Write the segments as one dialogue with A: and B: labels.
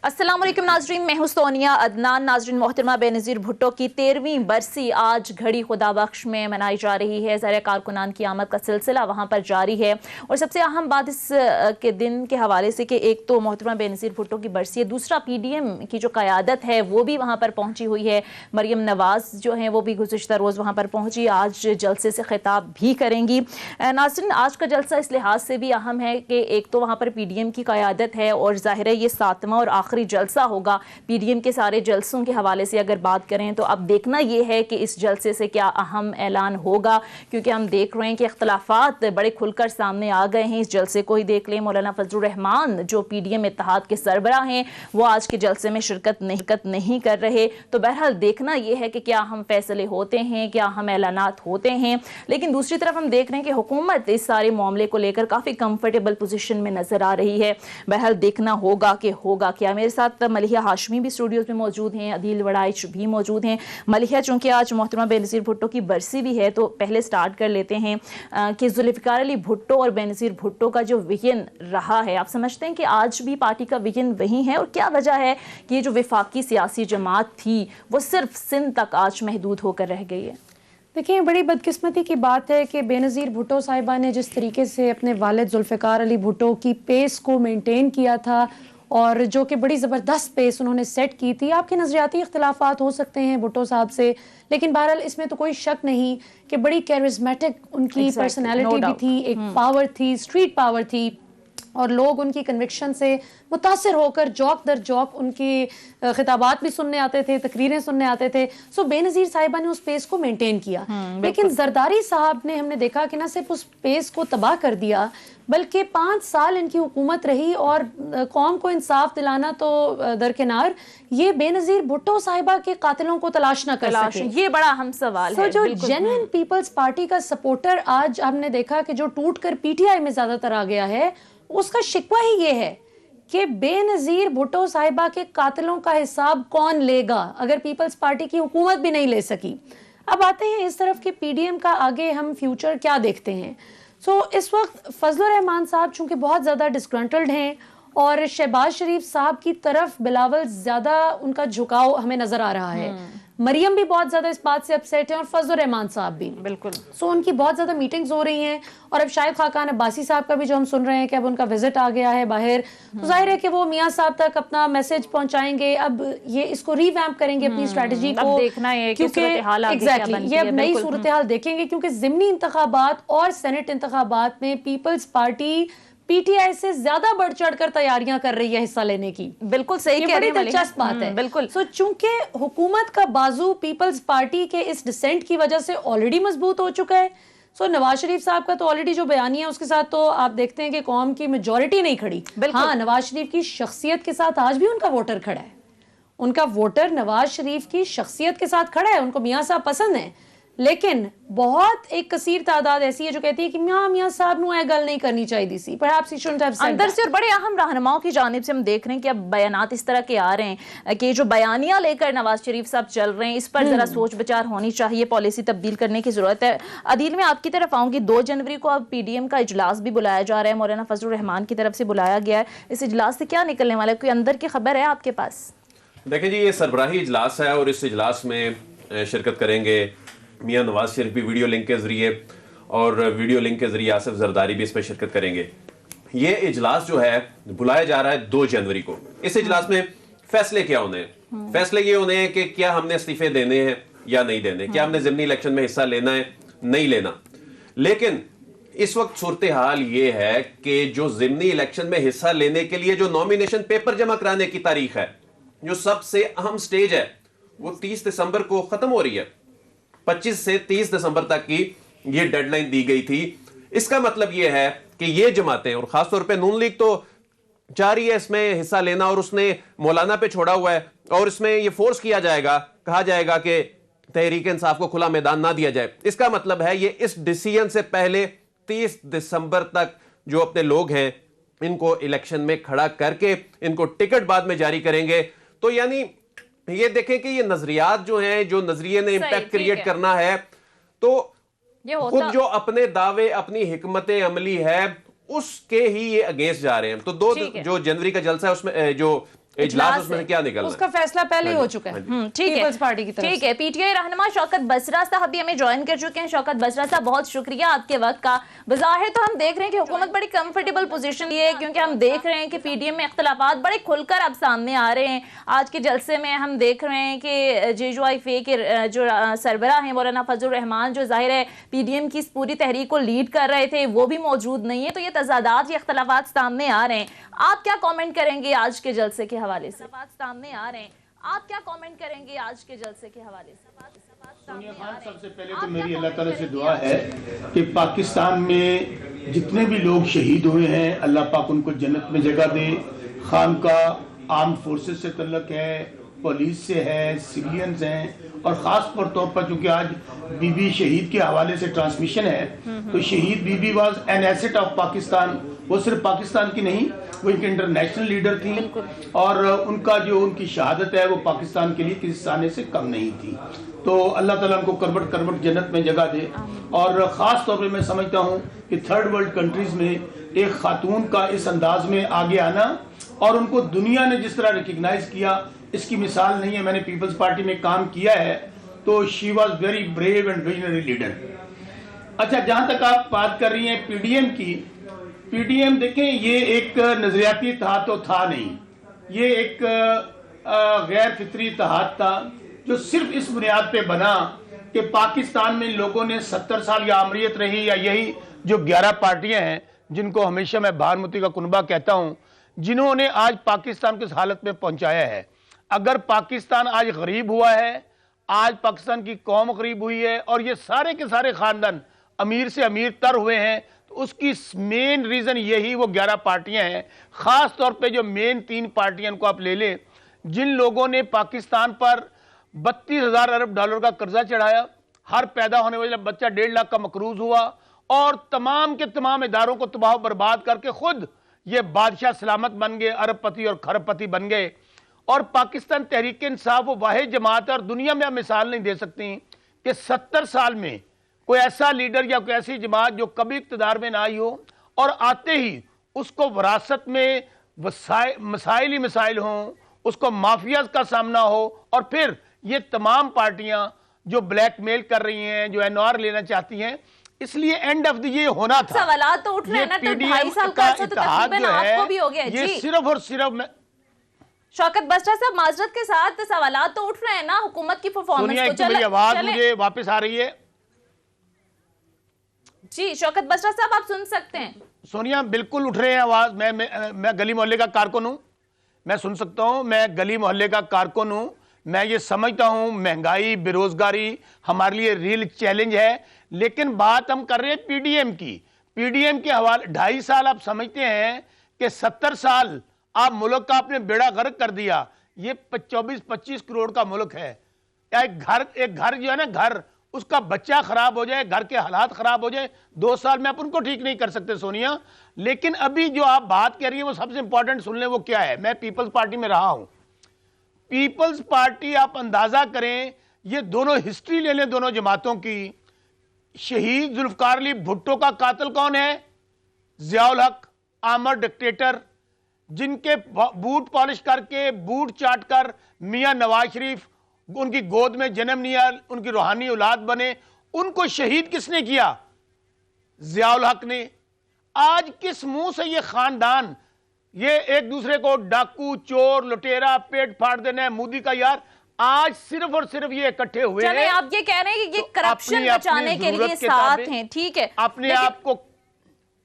A: अस्सलाम वालेकुम नाजरीन, मैं हूं सोनिया अदनान। नाजरीन मोहतरमा बेनज़ीर भुट्टो की 13वीं बरसी आज घड़ी खुदाबख्श में मनाई जा रही है। ज़र कारकुनान की आमद का सिलसिला वहाँ पर जारी है और सबसे अहम बात इस के दिन के हवाले से कि एक तो मोहतरमा बेनज़ीर भुट्टो की बरसी है, दूसरा PDM की जो क़यादत है वो भी वहाँ पर पहुँची हुई है। मरियम नवाज़ जो हैं वो भी गुज़िश्ता रोज़ वहाँ पर पहुँची, आज जलसे से खिताब भी करेंगी। नाज़रीन आज का जलसा इस लिहाज से भी अहम है कि एक तो वहाँ पर PDM की क़यादत है और ज़ाहिर है ये 7वां और आखिरी जलसा होगा। PDM के सारे जलसों के हवाले से अगर बात करें तो अब देखना यह है कि इस जलसे से क्या अहम ऐलान होगा, क्योंकि हम देख रहे हैं कि इख्तलाफात बड़े खुलकर सामने आ गए हैं। इस जलसे को ही देख लें, मौलाना फजलुर रहमान जो PDM इत्तेहाद के सरबराह हैं वो आज के जलसे में शिरकत नहीं कर रहे। तो बहरहाल देखना यह है कि क्या अहम फैसले होते हैं, क्या अहम ऐलानात होते हैं। लेकिन दूसरी तरफ हम देख रहे हैं कि हुकूमत इस सारे मामले को लेकर काफ़ी कंफर्टेबल पोजीशन में नजर आ रही है। बहरहाल देखना होगा कि होगा क्या। मेरे साथ मलिहा हाशमी भी स्टूडियोज में मौजूद हैं, अदील वड़ाइच भी मौजूद हैं। मलिहा, चूंकि आज मोहतरमा बेनज़ीर भुट्टो की बरसी भी है तो पहले स्टार्ट कर लेते हैं कि जुल्फ़िकार अली भुट्टो और बेनज़ीर भुट्टो का जो विजन रहा है, आप समझते हैं कि आज भी पार्टी का विजन वही है, और क्या वजह है कि ये जो विफाकी सियासी जमात थी वो सिर्फ सिंध तक आज महदूद होकर रह गई है?
B: देखिए, बड़ी बदकिस्मती की बात है कि बेनज़ीर भुट्टो साहिबा ने जिस तरीके से अपने वालिद जुल्फ़िकार अली भुट्टो की पेस को मेंटेन किया था और जो कि बड़ी ज़बरदस्त पेस उन्होंने सेट की थी। आपके नज़रियाती इख्तिलाफ़ात हो सकते हैं भुट्टो साहब से, लेकिन बहरहाल इसमें तो कोई शक नहीं कि बड़ी कैरिस्मेटिक उनकी पर्सनैलिटी भी थी, एक पावर थी, स्ट्रीट पावर थी, और लोग उनकी कन्विक्शन से मुतासिर होकर जौक दर जौक उनकी खिताबात भी सुनने आते थे, तकरीरें सुनने आते थे। सो बेनज़ीर साहिबा ने उस पेस को मेंटेन किया। लेकिन जरदारी साहब ने, हमने देखा कि न सिर्फ उस पेस को तबाह कर दिया बल्कि 5 साल इनकी हुकूमत रही और कौम को इंसाफ दिलाना तो दरकिनार, ये बेनज़ीर भुट्टो साहिबा के कातिलों को तलाश न कर सके।
A: ये बड़ा अहम सवाल है।
B: जो जेन्युइन पीपल्स पार्टी का सपोर्टर आज हमने देखा कि जो टूट कर PTI में ज्यादातर आ गया है, उसका शिकवा ही ये है कि बेनज़ीर भुट्टो साहिबा के कातिलों का हिसाब कौन लेगा अगर पीपल्स पार्टी की हुकूमत भी नहीं ले सकी। अब आते हैं इस तरफ के PDM का आगे हम फ्यूचर क्या देखते हैं। इस वक्त फजलुर रहमान साहब चूंकि बहुत ज़्यादा डिस्ग्रंटल्ड हैं और शहबाज शरीफ साहब की तरफ बिलावल ज़्यादा उनका झुकाव हमें नज़र आ रहा है। मरियम भी बहुत ज़्यादा इस बात से अपसेट है और फजलुर रहमान साहब भी बिल्कुल। उनकी बहुत ज़्यादा मीटिंग्स हो रही हैं और अब शाहिद खाकान अब्बासी साहब का भी जो हम सुन रहे हैं कि अब उनका विजिट आ गया है बाहर, तो जाहिर है कि वो मियाँ साहब तक अपना मैसेज पहुंचाएंगे। अब ये इसको रिवैम्प करेंगे अपनी स्ट्रेटजी को,
A: देखना है
B: क्योंकि एग्जैक्टली ये अब नई सूरत हाल देखेंगे, क्योंकि ज़िमनी इंतखाबात और सेनेट इंतखाबात में पीपल्स पार्टी PTI से ज्यादा बढ़ चढ़कर तैयारियां कर रही है हिस्सा लेने की।
A: बिल्कुल सही कह रही हैं,
B: दिलचस्प बात है।
A: बिल्कुल।
B: चूंकि हुकूमत का बाजू पीपल्स पार्टी के इस डिसेंट की वजह से ऑलरेडी मजबूत हो चुका है। नवाज शरीफ साहब का तो ऑलरेडी जो बयानी है उसके साथ तो आप देखते हैं कि कौम की मेजॉरिटी नहीं खड़ी। हाँ, नवाज शरीफ की शख्सियत के साथ आज भी उनका वोटर खड़ा है। उनका वोटर नवाज शरीफ की शख्सियत के साथ खड़ा है, उनको मियाँ साहब पसंद है। लेकिन बहुत एक कसीर तादाद ऐसी है जो कहती है कि मियाँ साहब नू गल नहीं करनी चाहिए सी, perhaps he shouldn't have said that.
A: अंदर से और बड़े अहम रहनुमाओं की जानिब से हम देख रहे हैं कि अब बयानात इस तरह के आ रहे हैं कि जो बयानियां लेकर नवाज शरीफ साहब चल रहे हैं इस पर जरा सोच विचार होनी चाहिए, पॉलिसी तब्दील करने की जरूरत है। अदील, में आपकी तरफ आऊंगी। 2 जनवरी को अब PDM का इजलास भी बुलाया जा रहा है, मौलाना फजलुर रहमान की तरफ से बुलाया गया है। इस इजलास से क्या निकलने वाला है, कोई अंदर की खबर है आपके पास?
C: देखिए जी, ये सरबराही इजलास है और इस इजलास में शिरकत करेंगे मियाँ नवाज शरीफ भी वीडियो लिंक के जरिए, और वीडियो लिंक के जरिए आसिफ जरदारी भी इस पर शिरकत करेंगे। ये इजलास जो है बुलाया जा रहा है 2 जनवरी को। इस इजलास में फैसले क्या होने हैं? फैसले ये होने हैं कि क्या हमने इस्तीफे देने हैं या नहीं देने, क्या हमने ज़िमनी इलेक्शन में हिस्सा लेना है, नहीं लेना। लेकिन इस वक्त सूरत हाल ये है कि जो ज़िमनी इलेक्शन में हिस्सा लेने के लिए जो नॉमिनेशन पेपर जमा कराने की तारीख है, जो सबसे अहम स्टेज है, वो 30 दिसंबर को खत्म हो रही है। 25 से 30 दिसंबर तक की ये डेडलाइन दी गई थी। इसका मतलब ये है कि ये जमातें, और खासतौर पे नून लीग तो चाह रही है इसमें हिस्सा लेना, और उसने मौलाना पे छोड़ा हुआ है, और इसमें ये फोर्स किया जाएगा, कहा जाएगा कि तहरीक इंसाफ को खुला मैदान ना दिया जाए। इसका मतलब है ये इस डिसीजन से पहले 30 दिसंबर तक जो अपने लोग हैं इनको इलेक्शन में खड़ा करके इनको टिकट बाद में जारी करेंगे। तो यानी ये देखें कि ये नजरियात जो हैं, जो नजरिए ने इंपैक्ट क्रिएट करना है, तो खुद जो अपने दावे, अपनी हिकमत अमली है, उसके ही ये अगेंस्ट जा रहे हैं। तो 2 जो जनवरी का जलसा है उसमें जो इजलास उसमें से क्या निकल
B: उसका फैसला पहले ही हो चुका है
A: ठीक है,
B: पीपल्स पार्टी की तरफ
A: ठीक है। पीटीआई रहनुमा शौकत बसरा साहब भी हमें ज्वाइन कर चुके हैं। शौकत बसरा साहब, बहुत शुक्रिया आपके वक्त का। बज़ाहिर तो हम देख रहे हैं कि हुकूमत बड़ी कंफर्टेबल पोजीशन ली है, क्योंकि हम देख रहे हैं कि पीडीएम में इख्तलाफात बड़े खुलकर अब सामने आ रहे हैं। आज के जलसे में हम देख रहे हैं कि JUIF के जो सरबरा हैं मौलाना फजल रहमान, जो जाहिर है पीडीएम की इस पूरी तहरीक को लीड कर रहे थे, वो भी मौजूद नहीं है। तो ये तजादात, ये इख्तलाफात सामने आ रहे हैं। आप क्या कॉमेंट करेंगे आज के जलसे के हवाले से? सामने आ रहे हैं, आप क्या कमेंट करेंगे आज के जलसे के हवाले से?
D: सोनिया खान, सबसे पहले तो मेरी अल्लाह ताला से दुआ है कि पाकिस्तान में जितने भी लोग शहीद हुए हैं, अल्लाह पाक उनको जन्नत में जगह दे। खान का आर्म फोर्सेस से तल्लुक है, पुलिस से है, सिविलियंस हैं, और ख़ास तौर पर चूँकि आज बीबी शहीद के हवाले से ट्रांसमिशन है, तो शहीद B B was an asset of Pakistan. वो सिर्फ पाकिस्तान की नहीं, वो एक इंटरनेशनल लीडर थी, और उनका जो उनकी शहादत है वो पाकिस्तान के लिए किसी साने से कम नहीं थी। तो अल्लाह ताला उनको करबट करबट जन्नत में जगह दे। और ख़ास तौर पे मैं समझता हूँ कि थर्ड वर्ल्ड कंट्रीज़ में एक खातून का इस अंदाज में आगे आना, और उनको दुनिया ने जिस तरह रिकग्नाइज किया, इसकी मिसाल नहीं है। मैंने पीपल्स पार्टी में काम किया है, तो she was very brave and visionary leader. अच्छा, जहाँ तक आप बात कर रही हैं पीडीएम की, पीडीएम देखें, ये एक नजरियाती इत्तेहाद तो था नहीं, ये एक गैर फितरी इत्तेहाद था जो सिर्फ इस बुनियाद पे बना कि पाकिस्तान में लोगों ने 70 साल या अमरीत रही, या यही जो 11 पार्टियां हैं जिनको हमेशा मैं भानुमती का कुनबा कहता हूं, जिन्होंने आज पाकिस्तान को इस हालत में पहुंचाया है। अगर पाकिस्तान आज गरीब हुआ है, आज पाकिस्तान की कौम गरीब हुई है, और ये सारे के सारे खानदान अमीर से अमीर तर हुए हैं, तो उसकी मेन रीजन यही वो 11 पार्टियां हैं। खास तौर पे जो मेन 3 पार्टियां को आप ले लें, जिन लोगों ने पाकिस्तान पर 32,000 अरब डॉलर का कर्जा चढ़ाया, हर पैदा होने वाला बच्चा 1.5 लाख का मकरूज हुआ, और तमाम के तमाम इदारों को तबाह बर्बाद करके खुद ये बादशाह सलामत बन गए, अरबपति और खरबपति बन गए। और पाकिस्तान तहरीक इंसाफ वो वाहिद जमात है, और दुनिया में आप मिसाल नहीं दे सकती कि 70 साल में कोई ऐसा लीडर या कोई ऐसी जमात जो कभी इक़्तिदार में ना आई हो, और आते ही उसको विरासत में मसाइल ही मसाइल हों, उसको माफिया का सामना हो, और फिर ये तमाम पार्टियां जो ब्लैकमेल कर रही हैं, जो एनआर लेना चाहती हैं, इसलिए एंड ऑफ द ये होना था।
A: सवालात तो उठ रहे हैं ना, तो 2.5 साल का अर्सा तो तकरीबन आपको भी हो गया।
D: ये
A: जी,
D: सिर्फ और सिर्फ
A: शौकत बसरा साहब, माजरत के साथ सवालात तो उठ रहे हैं ना हुकूमत की परफॉर्मेंस को।
D: मेरी आवाज मुझे वापस आ रही है?
A: जी शौकत बसरा साहब, आप सुन सकते हैं।
D: सोनिया, बिल्कुल उठ रहे हैं आवाज। मैं गली मोहल्ले का कारकुन हूं, मैं सुन सकता हूं। मैं गली मोहल्ले का कारकुन हूं। मैं ये समझता हूं महंगाई, बेरोजगारी हमारे लिए रियल चैलेंज है, लेकिन बात हम कर रहे हैं पीडीएम की। पीडीएम के हवाले 2.5 साल आप समझते हैं कि 70 साल आप मुल्क का आपने बेड़ा गर्क कर दिया। ये 24-25 करोड़ का मुल्क है। एक घर जो है ना, घर, उसका बच्चा खराब हो जाए, घर के हालात खराब हो जाए, 2 साल में आप उनको ठीक नहीं कर सकते सोनिया। लेकिन अभी जो आप बात कर रही है वो सबसे इंपॉर्टेंट सुन लें, वो क्या है। मैं पीपल्स पार्टी में रहा हूं। पीपल्स पार्टी, आप अंदाजा करें, ये दोनों हिस्ट्री ले लें दोनों जमातों की। शहीद जुल्फकार अली भुट्टो का कातिल कौन है? जियाउल हक, आमर डिक्टेटर, जिनके बूट पॉलिश करके, बूट चाट कर मियां नवाज शरीफ उनकी गोद में जन्म लिया, उनकी रूहानी औलाद बने। उनको शहीद किसने किया? जियाउल हक ने। आज किस मुंह से ये खानदान ये एक दूसरे को डाकू, चोर, लुटेरा, पेट फाड़ देना है मोदी का यार, आज सिर्फ और सिर्फ ये इकट्ठे हुए हैं।
A: आप ये कह रहे हैं कि ये करप्शन बचाने के लिए साथ हैं, ठीक है,
D: अपने आप को।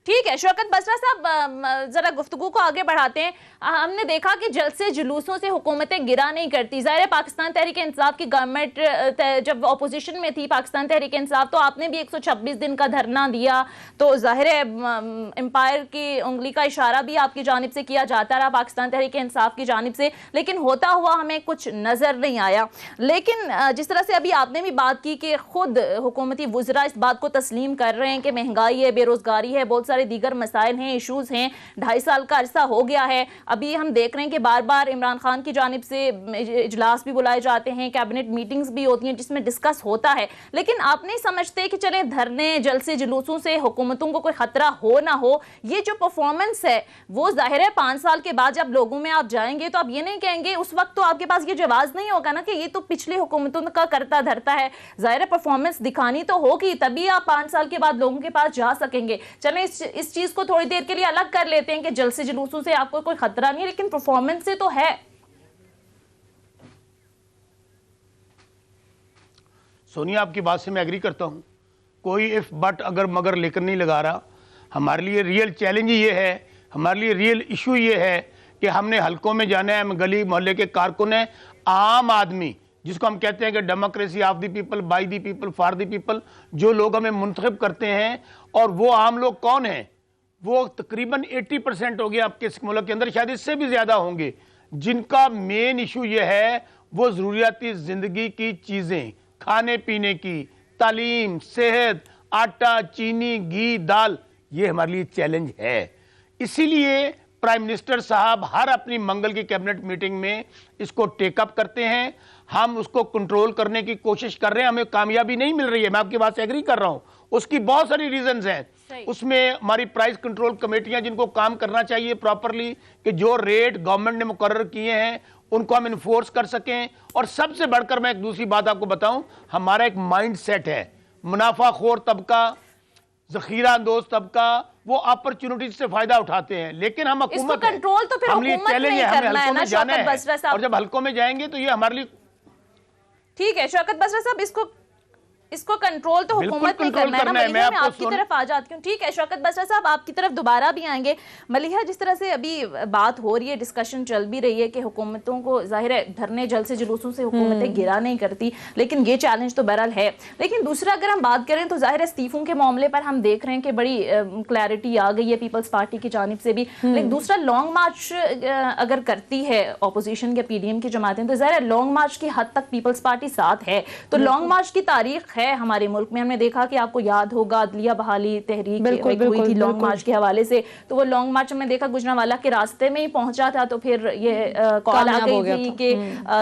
A: ठीक है शौकत बसरा साहब, जरा गुफ्तगू को आगे बढ़ाते हैं। हमने देखा कि जलसे जुलूसों से हुकूमतें गिरा नहीं करती। ज़ाहिर है पाकिस्तान तहरीक इंसाफ की गवर्नमेंट जब ऑपोजिशन में थी, पाकिस्तान तहरीक इंसाफ, तो आपने भी 126 दिन का धरना दिया, तो ज़ाहिर है एम्पायर की उंगली का इशारा भी आपकी जानिब से किया जाता रहा, पाकिस्तान तहरीक इंसाफ की जानिब से, लेकिन होता हुआ हमें कुछ नज़र नहीं आया। लेकिन जिस तरह से अभी आपने भी बात की कि खुद हुकूमती वुज़रा इस बात को तस्लीम कर रहे हैं कि महंगाई है, बेरोज़गारी है, बहुत सारे दीगर मसाइल हैं, इशूज हैं। 2.5 साल का अरसा हो गया है। अभी हम देख रहे हैं कि बार बार इमरान खान की जानिब से इजलास भी बुलाए जाते हैं, कैबिनेट मीटिंग्स भी होती हैं जिसमें डिस्कस होता है, लेकिन आप नहीं समझते कि चले धरने जलसे जुलूसों से हुकूमतों को कोई खतरा हो ना हो। ये जो परफॉर्मेंस है वो जाहिर है 5 साल के बाद जब लोगों में आप जाएंगे तो आप ये नहीं कहेंगे, उस वक्त तो आपके पास ये जवाब नहीं होगा ना कि ये तो पिछली हुकूमतों का करता धरता है। जाहिर है परफॉर्मेंस दिखानी तो होगी, तभी आप 5 साल के बाद लोगों के पास जा सकेंगे। चलें इस चीज को थोड़ी देर के लिए अलग कर लेते हैं कि जलसे जुलूसों से आपको कोई खतरा नहीं है, लेकिन परफॉर्मेंस से तो है।
D: सोनिया, आपकी बात से मैं एग्री करता हूं, कोई इफ बट अगर मगर लेकर नहीं लगा रहा। हमारे लिए रियल चैलेंज ये है, हमारे लिए रियल इशू ये है कि हमने हलकों में जाना है, हम गली मोहल्ले के कारकुन हैं, आम आदमी जिसको हम कहते हैं कि democracy of the people, by the people, for the people, जो लोग हमें मुंतखब करते हैं। और वो आम लोग कौन हैं? वो तकरीबन 80% हो गया आपके इस मुल्क के अंदर, शायद इससे भी ज़्यादा होंगे, जिनका मेन इशू ये है वो ज़रूरियाती ज़िंदगी की चीज़ें, खाने पीने की, तालीम, सेहत, आटा, चीनी, घी, दाल, ये हमारे लिए चैलेंज है। इसीलिए प्राइम मिनिस्टर साहब हर अपनी मंगल की कैबिनेट मीटिंग में इसको टेकअप करते हैं। हम उसको कंट्रोल करने की कोशिश कर रहे हैं, हमें कामयाबी नहीं मिल रही है। मैं आपकी बात से एग्री कर रहा हूं, उसकी बहुत सारी रीजंस हैं। उसमें हमारी प्राइस कंट्रोल कमेटियां जिनको काम करना चाहिए प्रॉपरली, कि जो रेट गवर्नमेंट ने मुकर्रर किए हैं उनको हम इन्फोर्स कर सकें। और सबसे बढ़कर मैं एक दूसरी बात आपको बताऊं, हमारा एक माइंड सेट है, मुनाफाखोर तबका, जखीरा अंदोज तबका, वो अपॉर्चुनिटीज से फायदा उठाते हैं, लेकिन हम हुकूमत
A: कंट्रोल तो फिर हुकूमत नहीं करना है ना शौकत बसरा साहब।
D: और जब हलकों में जाएंगे तो ये हमारे लिए
A: ठीक है शौकत बसरा साहब, इसको कंट्रोल तो हुकूमत नहीं करना है ना। मलिहा, मैं आपकी तरफ आ जाती हूँ। ठीक है शौकत बसरा साहब, आपकी तरफ दोबारा भी आएंगे। मलिहा, जिस तरह से अभी बात हो रही है, डिस्कशन चल भी रही है कि हुकूमतों को जाहिर है धरने जलसे जुलूसों से हुकूमतें गिरा नहीं करती, लेकिन ये चैलेंज तो बहरहाल है। लेकिन दूसरा अगर हम बात करें तो जाहिर है इस्तीफों के मामले पर हम देख रहे हैं कि बड़ी क्लैरिटी आ गई है पीपल्स पार्टी की जानिब से भी। लेकिन दूसरा लॉन्ग मार्च अगर करती है अपोजिशन या PDM की जमातें, तो जाहिर है लॉन्ग मार्च की हद तक पीपल्स पार्टी साथ है। तो लॉन्ग मार्च की तारीख है हमारे मुल्क में, हमने देखा कि आपको याद होगा अदलिया बहाली तहरीक हुई थी लॉन्ग मार्च के हवाले से, तो वो लॉन्ग मार्च हमने देखा गुजरांवाला के रास्ते में ही पहुंचा था, तो फिर ये कॉल आ गई थी कि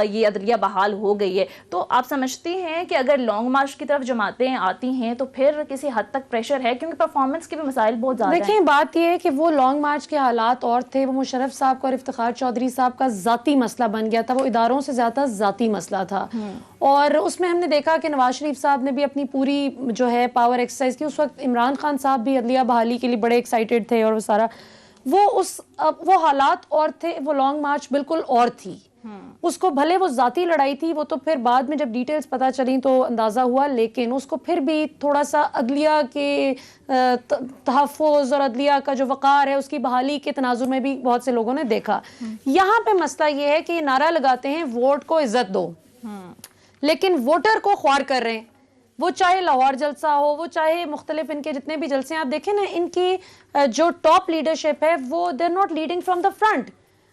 A: ये अदलिया बहाल हो गई है। तो आप समझती हैं कि अगर लॉन्ग मार्च की तरफ जमातें आती हैं तो फिर किसी हद तक प्रेशर है, क्योंकि परफॉर्मेंस के भी मसाइल बहुत ज्यादा हैं।
B: देखिए बात यह है कि वो लॉन्ग मार्च के हालात और थे, वो मुशर्रफ साहब का और इफ्तिखार चौधरी साहब का जाती मसला बन गया था, वो इदारों से ज्यादा जाती मसला था। और उसमें हमने देखा कि नवाज शरीफ साहब ने भी अपनी पूरी जो है पावर एक्सरसाइज की। उस वक्त इमरान खान साहब भी अदलिया बहाली के लिए बड़े एक्साइटेड थे, और वो सारा वो हालात और थे, वो लॉन्ग मार्च बिल्कुल और थी। उसको भले वो जाती लड़ाई थी, वो तो फिर बाद में जब डिटेल्स पता चली तो अंदाजा हुआ, लेकिन उसको फिर भी थोड़ा सा अदलिया के तहफ़्फ़ुज़ और अदलिया का जो वक़ार है उसकी बहाली के तनाजुर में भी बहुत से लोगों ने देखा। यहाँ पे मसला ये है कि नारा लगाते हैं वोट को इज्जत दो, लेकिन वोटर को ख्वार कर रहे हैं। वो चाहे लाहौर जलसा हो, वो चाहे मुख्तलिफ इनके जितने भी जलसे आप देखें ना, इनकी जो टॉप लीडरशिप है वो they are not leading from the front.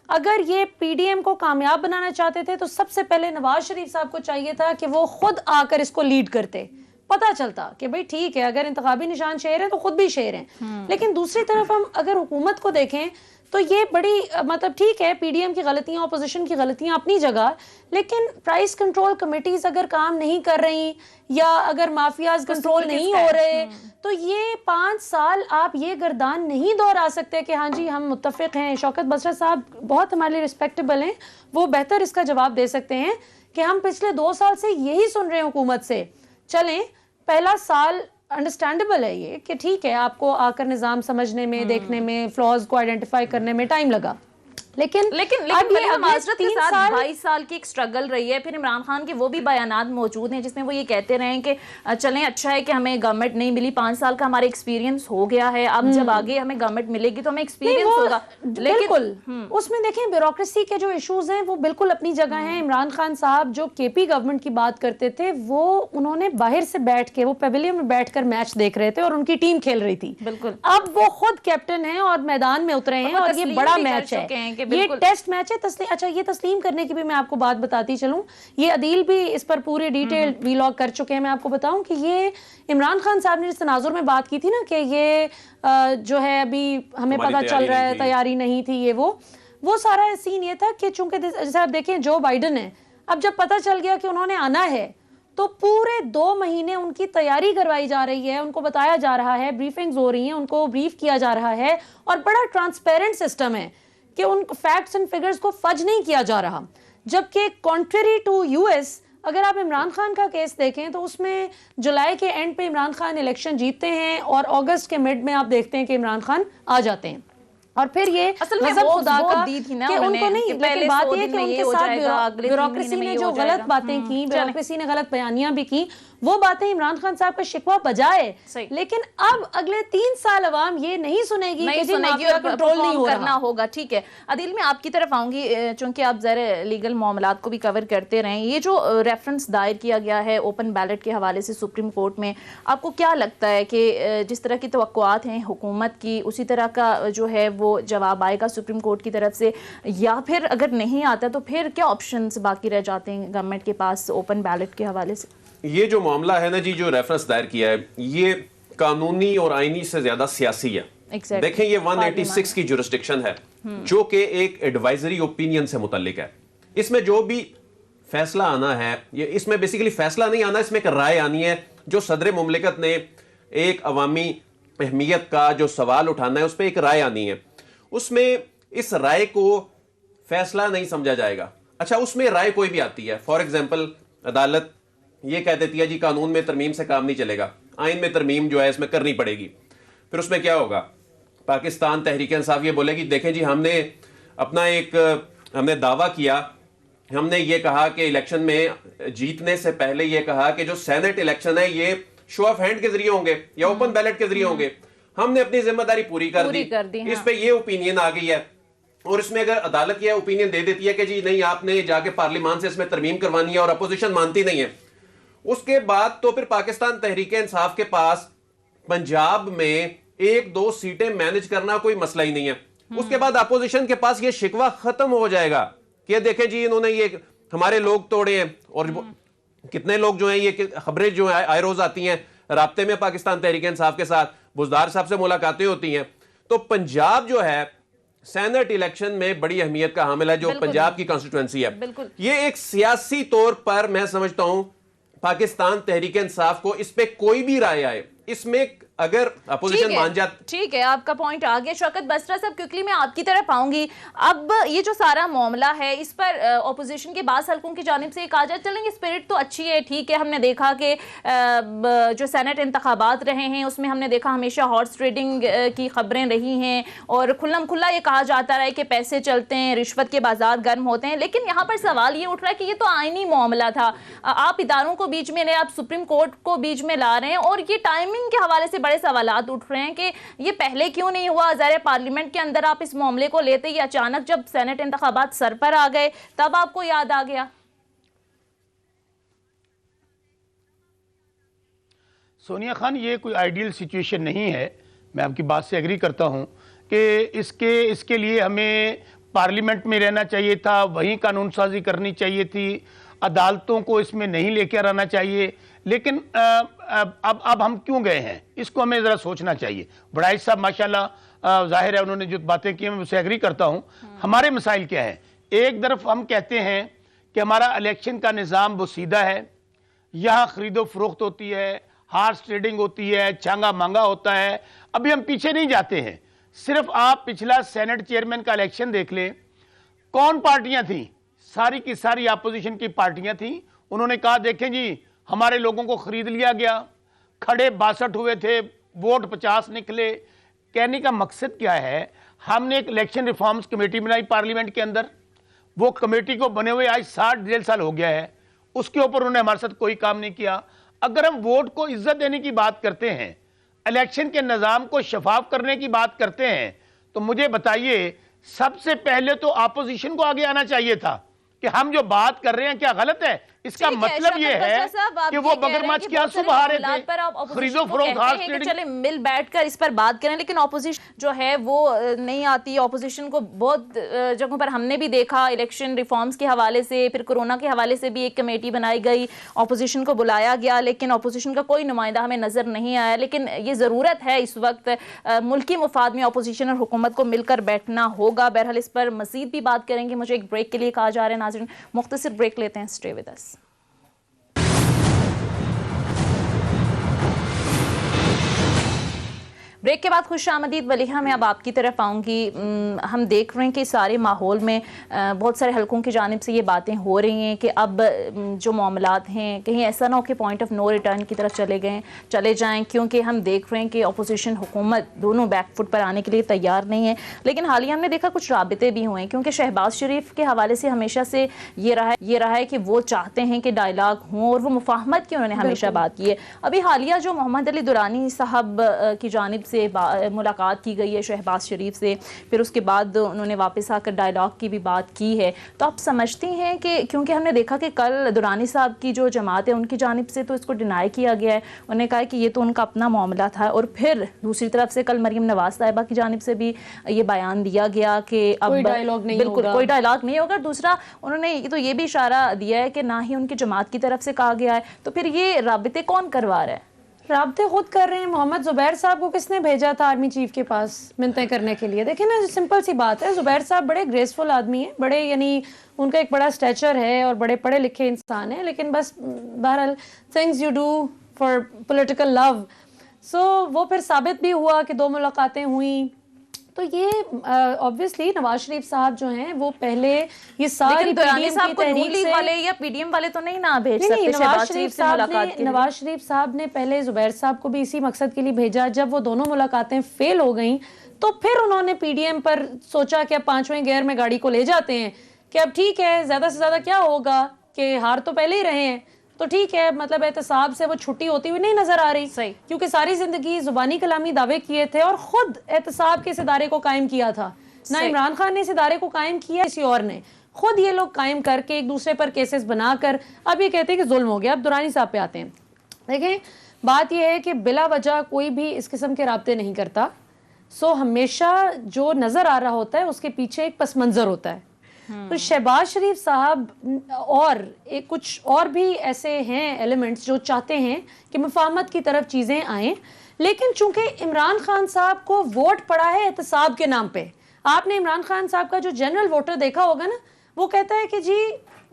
B: अगर ये PDM को कामयाब बनाना चाहते थे तो सबसे पहले नवाज शरीफ साहब को चाहिए था कि वो खुद आकर इसको लीड करते, पता चलता कि भाई ठीक है अगर इंतखाबी निशान शेर है तो खुद भी शेर हैं। लेकिन दूसरी तरफ हम अगर हुकूमत को देखें तो ये बड़ी मतलब ठीक है PDM की गलतियां, अपोजिशन की गलतियां अपनी जगह, लेकिन प्राइस कंट्रोल कमेटीज अगर काम नहीं कर रही या अगर माफियाज कंट्रोल नहीं हो रहे, तो ये 5 साल आप ये गर्दान नहीं दोहरा सकते कि हाँ जी हम मुत्तफिक हैं। शौकत बसरा साहब बहुत हमारे लिए रिस्पेक्टेबल हैं, वो बेहतर इसका जवाब दे सकते हैं कि हम पिछले 2 साल से यही सुन रहे हैं हुकूमत से। चलें पहला साल अंडरस्टैंडेबल है ये कि ठीक है आपको आकर निज़ाम समझने में, देखने में, फ्लॉज को आइडेंटिफाई करने में टाइम लगा, लेकिन अब ये
A: माजरत के साथ 22 साल की एक स्ट्रगल रही है। फिर इमरान खान के वो भी बयानात मौजूद हैं जिसमें वो ये कहते रहे हैं कि चलें अच्छा है कि हमें गवर्नमेंट नहीं मिली, 5 साल का हमारा एक्सपीरियंस हो गया है, अब जब आगे हमें गवर्नमेंट मिलेगी तो हमें एक्सपीरियंस होगा।
B: बिल्कुल उसमें देखें ब्यूरोक्रेसी के जो इश्यूज हैं वो बिल्कुल अपनी जगह हैं। इमरान खान साहब जो KP गवर्नमेंट की बात करते थे, वो उन्होंने बाहर से बैठ के, वो पेविलियन में बैठकर मैच देख रहे थे और उनकी टीम खेल रही थी।
A: बिल्कुल
B: अब वो खुद कैप्टन हैं और मैदान में उतरे हैं और ये बड़ा मैच है।
A: कि
B: ये
A: बिल्कुल
B: टेस्ट मैच है। अच्छा, ये तस्लीम करने की भी मैं आपको बात बताती चलूं, ये अदील भी इस पर पूरी डिटेल वीलॉग कर चुके हैं। मैं आपको बताऊं कि ये इमरान खान साहब ने जिस तनाजुर में बात की थी ना कि ये जो है अभी हमें पता चल रहा है तैयारी नहीं थी, ये वो सारा सीन ये था कि चूंकि जैसे आप देखें जो बाइडन है, अब जब पता चल गया कि उन्होंने आना है तो पूरे 2 महीने उनकी तैयारी करवाई जा रही है, उनको बताया जा रहा है, ब्रीफिंग्स हो रही हैं, उनको ब्रीफ किया जा रहा है और बड़ा ट्रांसपेरेंट सिस्टम है कि उन फैक्ट्स एंड फिगर्स को फज नहीं किया जा रहा। जबकि कॉन्ट्रेरी टू यूएस, अगर आप इमरान खान का केस देखें तो उसमें जुलाई के एंड पे इमरान खान इलेक्शन जीतते हैं और अगस्त के मिड में आप देखते हैं कि इमरान खान आ जाते हैं। और फिर ये
A: असल में
B: गजब
A: वो
B: खुदा का
A: दी थी ना
B: कि
A: उन्होंने
B: उनको नहीं,
A: कि पहले
B: लेकिन बात
A: 100
B: ये है
A: दिन
B: कि
A: में ये
B: उनके
A: हो
B: साथ
A: जाएगा, अगले 3
B: ब्यूरोक्रेसी
A: महीने में
B: ने
A: ये
B: जो
A: हो
B: गलत
A: जाएगा।
B: बातें की,
A: चलें।
B: ब्यूरोक्रेसी ने गलत बयानियां भी की, वो बातें इमरान खान साहब का शिकवा बजाए।
A: सही।
B: लेकिन अब अगले 3 साल अवाम ये नहीं सुनेगी
A: नहीं
B: कि जी
A: सुनेगी
B: माफिया
A: और
B: कंट्रोल नहीं हो
A: करना
B: रहा।
A: होगा। ठीक है अदिल, मैं आपकी तरफ आऊंगी चूंकि आप ज़रा लीगल मामलात को भी कवर करते रहें। ये जो रेफरेंस दायर किया गया है ओपन बैलेट के हवाले से सुप्रीम कोर्ट में, आपको क्या लगता है कि जिस तरह की तवक्कुआत हैं हुकूमत की उसी तरह का जो है वो जवाब आएगा सुप्रीम कोर्ट की तरफ से, या फिर अगर नहीं आता तो फिर क्या ऑप्शंस बाकी रह जाते हैं गवर्नमेंट के पास ओपन बैलेट के हवाले से?
C: ये जो मामला है ना जी, जो रेफरेंस दायर किया है, ये कानूनी और आईनी से ज्यादा सियासी है।
A: Exactly.
C: देखें, ये 186 की जुरिस्डिक्शन है जो कि एक एडवाइजरी ओपिनियन से मुताल्लिक है। इसमें जो भी फैसला आना है, ये इसमें बेसिकली फैसला नहीं आना, इसमें एक राय आनी है जो सदर मुमलिकत ने एक अवामी अहमियत का जो सवाल उठाना है उस पर एक राय आनी है। उसमें इस राय को फैसला नहीं समझा जाएगा। अच्छा, उसमें राय कोई भी आती है, फॉर एग्जाम्पल अदालत ये कह देती है जी कानून में तरमीम से काम नहीं चलेगा, आइन में तरमीम जो है इसमें करनी पड़ेगी। फिर उसमें क्या होगा, पाकिस्तान तहरीक इंसाफ ये बोलेगी देखें जी हमने दावा किया, हमने ये कहा कि इलेक्शन में जीतने से पहले ये कहा कि जो सेनेट इलेक्शन है ये शो ऑफ हैंड के जरिए होंगे या ओपन बैलेट के जरिए होंगे, हमने अपनी जिम्मेदारी पूरी कर दी।
A: हाँ।
C: इस पे ये ओपिनियन आ गई है और इसमें अगर अदालत यह ओपिनियन दे देती है कि जी नहीं आपने जाके पार्लियामान से इसमें तरमीम करवानी है और अपोजिशन मानती नहीं है, उसके बाद तो फिर पाकिस्तान तहरीक इंसाफ के पास पंजाब में 1-2 सीटें मैनेज करना कोई मसला ही नहीं है। उसके बाद अपोजिशन के पास ये शिकवा खत्म हो जाएगा कि देखें जी इन्होंने ये हमारे लोग तोड़े हैं। और कितने लोग जो हैं, ये खबरें जो है आए रोज आती हैं, राब्ते में पाकिस्तान तहरीक इंसाफ के साथ बुज़दार साहब से मुलाकातें होती हैं। तो पंजाब जो है सेनेट इलेक्शन में बड़ी अहमियत का हामिल है, जो पंजाब की कॉन्स्टिट्यूएंसी है। ये एक सियासी तौर पर मैं समझता हूं पाकिस्तान तहरीक इंसाफ को इस पे कोई भी राय आए, इसमें अगर अपोजिशन मान जाती।
A: ठीक है, आपका पॉइंट आ गया। शौकत बसरा साहब, क्विकली मैं आपकी तरफ आऊंगी। अब ये जो सारा मामला है इस पर ऑपोजिशन के बाद हल्कों की जानिब से कहा जाए चलेंगे स्पिरिट तो अच्छी है, ठीक है, हमने देखा कि जो सेनेट इंतखाबात रहे हैं उसमें हमने देखा हमेशा हॉर्स ट्रेडिंग की खबरें रही हैं और खुल्लम खुल्ला ये कहा जाता रहा है कि पैसे चलते हैं, रिश्वत के बाजार गर्म होते हैं। लेकिन यहाँ पर सवाल ये उठ रहा है कि ये तो आईनी मामला था, आप इदारों को बीच में ले, आप सुप्रीम कोर्ट को बीच में ला रहे हैं और ये टाइमिंग के हवाले से बड़े सवालात उठ रहे हैं कि ये पहले क्यों नहीं हुआ। ज़ाहिर पार्लियामेंट के अंदर आप इस मामले को लेते ही अचानक जब सेनेट इंतखाबात सर पर आ गए तब आपको याद आ गया।
D: सोनिया खान, ये कोई आइडियल सिचुएशन नहीं है, मैं आपकी बात से एग्री करता हूं कि इसके लिए हमें पार्लियामेंट में रहना चाहिए था, वहीं कानून साजी करनी चाहिए थी, अदालतों को इसमें नहीं लेकर आना चाहिए। लेकिन अब हम क्यों गए हैं, इसको हमें ज़रा सोचना चाहिए। बड़ाई साहब माशाल्लाह जाहिर है उन्होंने जो बातें की मैं उससे एग्री करता हूं। हमारे मसाइल क्या है, एक तरफ हम कहते हैं कि हमारा इलेक्शन का निज़ाम वो सीधा है, यहाँ खरीदो फरोख्त होती है, हार्स ट्रेडिंग होती है, चांगा मांगा होता है। अभी हम पीछे नहीं जाते हैं, सिर्फ आप पिछला सेनेट चेयरमैन का इलेक्शन देख लें, कौन पार्टियां थी, सारी की सारी अपोजिशन की पार्टियां थी। उन्होंने कहा देखें जी हमारे लोगों को खरीद लिया गया, खड़े 62 हुए थे, वोट 50 निकले। कहने का मकसद क्या है, हमने एक इलेक्शन रिफॉर्म्स कमेटी बनाई पार्लियामेंट के अंदर, वो कमेटी को बने हुए आज 60 साल हो गया है, उसके ऊपर उन्होंने हमारे साथ कोई काम नहीं किया। अगर हम वोट को इज्जत देने की बात करते हैं, इलेक्शन के निज़ाम को शफाफ करने की बात करते हैं, तो मुझे बताइए सबसे पहले तो अपोजिशन को आगे आना चाहिए था कि हम जो बात कर रहे हैं क्या गलत है, इसका मतलब ये है कि वो मगरमच्छ के आंसू बहा रहे थे। खरीदो फरोख्त
A: चले मिल बैठकर इस पर बात करें, लेकिन ऑपोजिशन जो है वो नहीं आती। ऑपोजिशन को बहुत जगहों पर हमने भी देखा, इलेक्शन रिफॉर्म्स के हवाले से, फिर कोरोना के हवाले से भी एक कमेटी बनाई गई, ऑपोजिशन को बुलाया गया, लेकिन ऑपोजिशन का कोई नुमाइंदा हमें नजर नहीं आया। लेकिन ये ज़रूरत है इस वक्त मुल्की मुफाद में ऑपोजिशन और हुकूमत को मिलकर बैठना होगा। बहरहाल इस पर मजीद भी बात करेंगे। मुझे एक ब्रेक के लिए कहा जा रहा है नाज़रीन, मुख्तसर ब्रेक लेते हैं। Stay with us. ब्रेक के बाद खुशामदीद वलीहा, मैं अब आपकी तरफ आऊँगी। हम देख रहे हैं कि सारे माहौल में बहुत सारे हलकों की जानिब से ये बातें हो रही हैं कि अब जो मामलात हैं कहीं ऐसा ना हो कि पॉइंट ऑफ नो रिटर्न की तरफ चले जाएं, क्योंकि हम देख रहे हैं कि अपोजिशन हुकूमत दोनों बैकफुट पर आने के लिए तैयार नहीं है। लेकिन हालिया हमने देखा कुछ राबिते भी हुए हैं, क्योंकि शहबाज शरीफ के हवाले से हमेशा से ये रहा है कि वो चाहते हैं कि डायलॉग हों और वो मुफाहमत की उन्होंने हमेशा बात की है। अभी हालिया जो मोहम्मद अली दुरानी साहब की जानिब से मुलाकात की गई है शहबाज शरीफ से, फिर उसके बाद उन्होंने वापस आकर डायलॉग की भी बात की है, तो आप समझती हैं कि क्योंकि हमने देखा कि कल दुरानी साहब की जो जमात है उनकी जानिब से तो इसको डिनाई किया गया है, उन्होंने कहा कि ये तो उनका अपना मामला था, और फिर दूसरी तरफ से कल मरीम नवाज साहिबा की जानिब से भी ये बयान दिया गया कि अब बिल्कुल कोई डायलॉग नहीं होगा। दूसरा उन्होंने तो ये भी इशारा दिया है कि ना ही उनकी जमात की तरफ से कहा गया है, तो फिर ये राबिते कौन करवा रहा है?
B: राब्ते खुद कर रहे हैं। मोहम्मद जुबैर साहब को किसने भेजा था आर्मी चीफ के पास मिन्नतें करने के लिए? देखिए ना, सिंपल सी बात है, जुबैर साहब बड़े ग्रेसफुल आदमी हैं, बड़े यानी उनका एक बड़ा स्टैचर है और बड़े पढ़े लिखे इंसान हैं, लेकिन बस बहरहाल things you do for political love, so वो फिर साबित भी हुआ कि 2 मुलाकातें हुई। तो ये ऑब्वियसली नवाज शरीफ साहब जो हैं वो पहले ये सारी पीडीएम की तहरीक से
A: वाले या पीडीएम वाले तो नहीं ना भेज सकते शहबाज शरीफ से मुलाकात के लिए।
B: नवाज शरीफ साहब ने पहले जुबैर साहब को भी इसी मकसद के लिए भेजा। जब वो दोनों मुलाकातें फेल हो गई तो फिर उन्होंने पीडीएम पर सोचा कि अब 5वें गियर में गाड़ी को ले जाते हैं कि अब ठीक है, ज्यादा से ज्यादा क्या होगा कि हार तो पहले ही रहे हैं, तो ठीक है, मतलब एहतसाब से वो छुट्टी होती हुई नहीं नजर आ रही।
A: सही,
B: क्योंकि सारी जिंदगी जुबानी कलामी दावे किए थे और खुद एहतसाब के इस इदारे को कायम किया था। ना इमरान खान ने इस इदारे को कायम किया, किसी और ने, खुद ये लोग कायम करके एक दूसरे पर केसेस बनाकर अब ये कहते हैं कि जुल्म हो गया। अब दुरानी साहब पे आते हैं। देखें, बात यह है कि बिला वजह कोई भी इस किस्म के राब्ते नहीं करता। सो हमेशा जो नजर आ रहा होता है उसके पीछे एक पस मंजर होता है। तो शहबाज शरीफ साहब और एक कुछ और भी ऐसे हैं एलिमेंट्स जो चाहते हैं कि मुफाहमत की तरफ चीज़ें आएँ, लेकिन चूंकि इमरान खान साहब को वोट पड़ा है एहतसाब के नाम पे। आपने इमरान खान साहब का जो जनरल वोटर देखा होगा ना, वो कहता है कि जी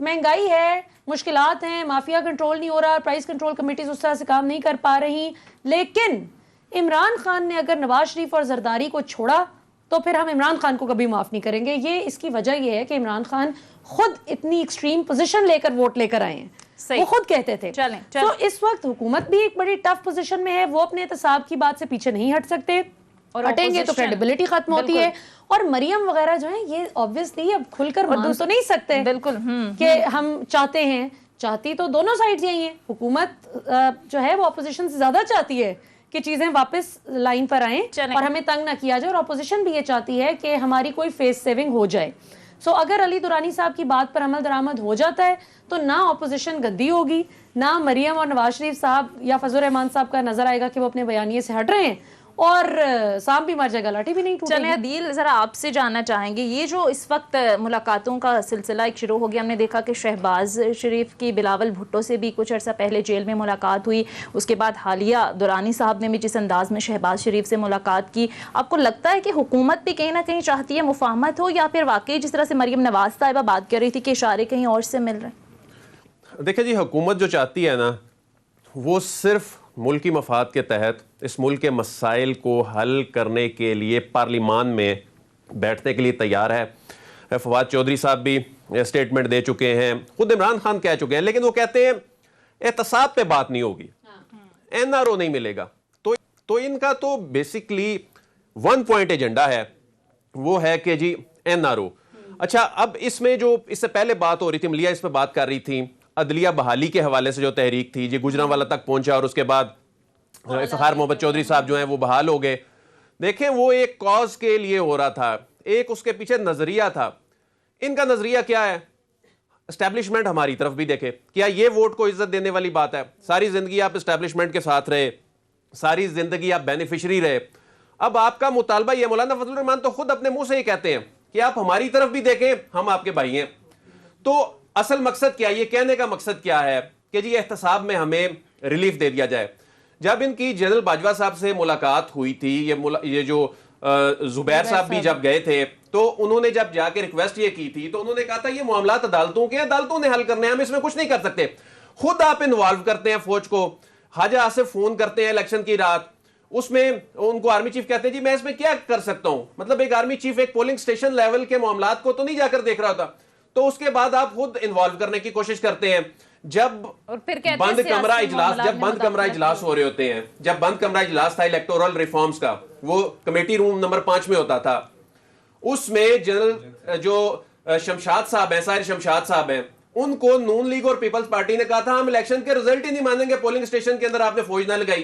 B: महंगाई है, मुश्किलात हैं, माफिया कंट्रोल नहीं हो रहा, प्राइस कंट्रोल कमेटीज उस तरह से काम नहीं कर पा रही। लेकिन इमरान खान ने अगर नवाज शरीफ और जरदारी को छोड़ा तो फिर हम इमरान खान को कभी माफ नहीं करेंगे। ये इसकी वजह यह है कि इमरान खान खुद इतनी एक्सट्रीम पोजीशन लेकर वोट लेकर आए हैं। वो खुद कहते थे। तो इस वक्त हुकूमत भी एक बड़ी टफ पोजीशन में है, वो अपने एहतसाब की बात से पीछे नहीं हट सकते, और हटेंगे तो क्रेडिबिलिटी खत्म होती है। और मरियम वगैरह जो है ये ऑब्वियसली अब खुलकर मान तो नहीं सकते
A: बिल्कुल
B: कि हम चाहते हैं। चाहती तो दोनों साइड यही है। हुकूमत जो है वो अपोजिशन से ज्यादा चाहती है कि चीजें वापस लाइन पर आएं और हमें तंग ना किया जाए, और अपोजिशन भी ये चाहती है कि हमारी कोई फेस सेविंग हो जाए। सो अगर अली दुरानी साहब की बात पर अमल दरामद हो जाता है तो ना अपोजिशन गद्दी होगी, ना मरियम और नवाज शरीफ साहब या फजल रहमान साहब का नजर आएगा कि वो अपने बयानिए से हट रहे हैं, और सांप भी मर जाएगा, लाठी भी नहीं टूटेगी।
A: चलें अदील, जरा आपसे जानना चाहेंगे, ये जो इस वक्त मुलाकातों का सिलसिला एक शुरू हो गया, हमने देखा कि शहबाज शरीफ की बिलावल भुट्टो से भी कुछ अर्सा पहले जेल में मुलाकात हुई, उसके बाद हालिया दुरानी साहब ने भी जिस अंदाज में शहबाज शरीफ से मुलाकात की, आपको लगता है कि हुकूमत भी कहीं ना कहीं चाहती है मुफाहमत हो, या फिर वाकई जिस तरह से मरियम नवाज साहिबा बात कर रही थी कि इशारे कहीं और से मिल रहे हैं?
C: देखिए जी, हुकूमत जो चाहती है ना, वो सिर्फ मुल्की मफाद के तहत इस मुल्क के मसाइल को हल करने के लिए पार्लिमान में बैठने के लिए तैयार है। फवाद चौधरी साहब भी स्टेटमेंट दे चुके हैं, खुद इमरान खान कह चुके हैं, लेकिन वो कहते हैं एहतसाब पे बात नहीं होगी, एनआरओ नहीं मिलेगा। तो इनका तो बेसिकली 1 पॉइंट एजेंडा है, वो है कि जी एनआरओ। अच्छा, अब इसमें जो इससे पहले बात हो रही थी, मलिया इस पर बात कर रही थी, अदलिया बहाली के हवाले से जो तहरीक थी जी गुजरांवाला तक पहुंचा, और उसके बाद इफ्तिखार मोहम्मद चौधरी साहब जो हैं वो बहाल हो गए। देखें, वो एक कॉज के लिए हो रहा था, एक उसके पीछे नजरिया था। इनका नजरिया क्या है? एस्टैब्लिशमेंट हमारी तरफ भी देखे। क्या ये वोट को इज्जत देने वाली बात है? सारी जिंदगी आप एस्टैब्लिशमेंट के साथ रहे, सारी जिंदगी आप बेनिफिशियरी रहे, अब आपका मुतालबा ये, मौलाना फजलुर रहमान तो खुद अपने मुंह से ही कहते हैं कि आप हमारी तरफ भी देखें, हम आपके भाई हैं। तो असल मकसद क्या, ये कहने का मकसद क्या है कि जी एहतसाब में हमें रिलीफ दे दिया जाए। जब इनकी जनरल बाजवा साहब से मुलाकात हुई थी, ये जो जुबैर साहब भी जब गए थे, तो उन्होंने जब जाके रिक्वेस्ट ये की थी तो उन्होंने कहा था ये मामलात अदालतों के, अदालतों ने हल करने हैं, हम इसमें कुछ नहीं कर सकते। खुद आप इन्वॉल्व करते हैं फौज को। हाजा आसिफ फोन करते हैं इलेक्शन की रात, उसमें उनको आर्मी चीफ कहते हैं जी मैं इसमें क्या कर सकता हूं। मतलब एक आर्मी चीफ एक पोलिंग स्टेशन लेवल के मामलात को तो नहीं जाकर देख रहा होता। तो उसके बाद आप खुद इन्वॉल्व करने की कोशिश करते हैं। जब बंद कमरा इजलास हो रहे होते हैं, जब बंद कमरा इजलास था इलेक्टोरल रिफॉर्म्स का, वो कमेटी रूम नंबर 5 में होता था, उसमें जनरल जो शमशाद साहब हैं, साहिर शमशाद साहब हैं, उनको नून लीग और पीपल्स पार्टी ने कहा था हम इलेक्शन के रिजल्ट ही नहीं मानेंगे, पोलिंग स्टेशन के अंदर आपने फौज ना लगाई।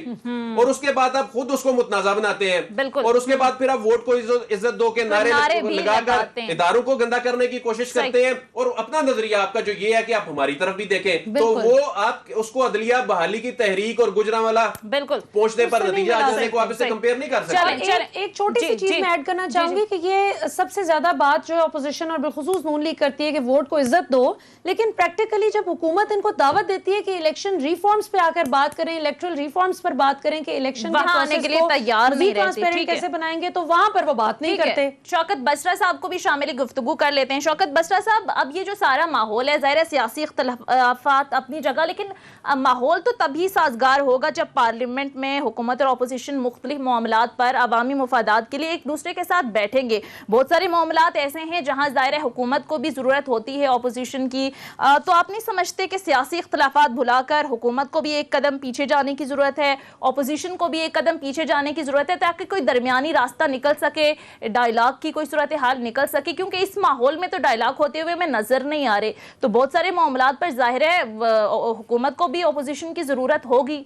C: और उसके बाद आप खुद उसको मुतनाजा बनाते हैं, और उसके बाद फिर आप वोट को इज्जत दो के नारे लगाकर इदारों को गंदा करने की कोशिश करते हैं। और अपना नजरिया आपका जो ये है कि आप हमारी तरफ भी देखें, तो वो आप उसको अदलिया बहाली की तहरीक और गुजरांवाला
A: बिल्कुल
C: पहुंचने पर नतीजा आ जाने को आप इससे कंपेयर नहीं कर सकते।
B: एक छोटी सी चीज मैं ऐड करना चाहूंगी कि ये सबसे ज्यादा बात जो है अपोजिशन और बिलखुसूस नून लीग करती है कि वोट को इज्जत दो, लेकिन प्रैक्टिकली जब हुकूमत इनको दावत देती है कि इलेक्शन रिफॉर्म्स पे आकर बात करें, इलेक्टोरल रिफॉर्म्स पर बात करें कि इलेक्शन के प्रोसेस को तैयार नहीं रहते, कैसे बनाएंगे, तो वहां पर वो बात नहीं करते।
A: शौकत बसरा साहब को भी शामिल गुफ्तगू कर लेते हैं। शौकत बसरा साहब, अब ये जो सारा माहौल है, ज़ाहिर है सियासी इख्तिलाफात अपनी जगह, लेकिन माहौल तो तभी साजगार होगा जब पार्लियामेंट में हुकूमत और अपोजिशन मुख्तलिफ मामलात पर अवामी मुफादात के लिए एक दूसरे के साथ बैठेंगे। बहुत सारे मामलात ऐसे हैं जहां ज़ाहिर है हुकूमत को भी ज़रूरत होती है अपोजिशन की, तो आप नहीं समझते कि सियासी इख्तिलाफात भुलाकर हुकूमत को भी एक कदम पीछे जाने की जरूरत है, अपोजिशन को भी एक कदम पीछे जाने की जरूरत है, ताकि कोई दरमियानी रास्ता निकल सके, डायलॉग की कोई सूरत हाल निकल सके? क्योंकि इस माहौल में तो डायलॉग होते हुए हमें नजर नहीं आ रहे। तो बहुत सारे मामलात पर जाहिर है हुकूमत को भी अपोजिशन की जरूरत होगी।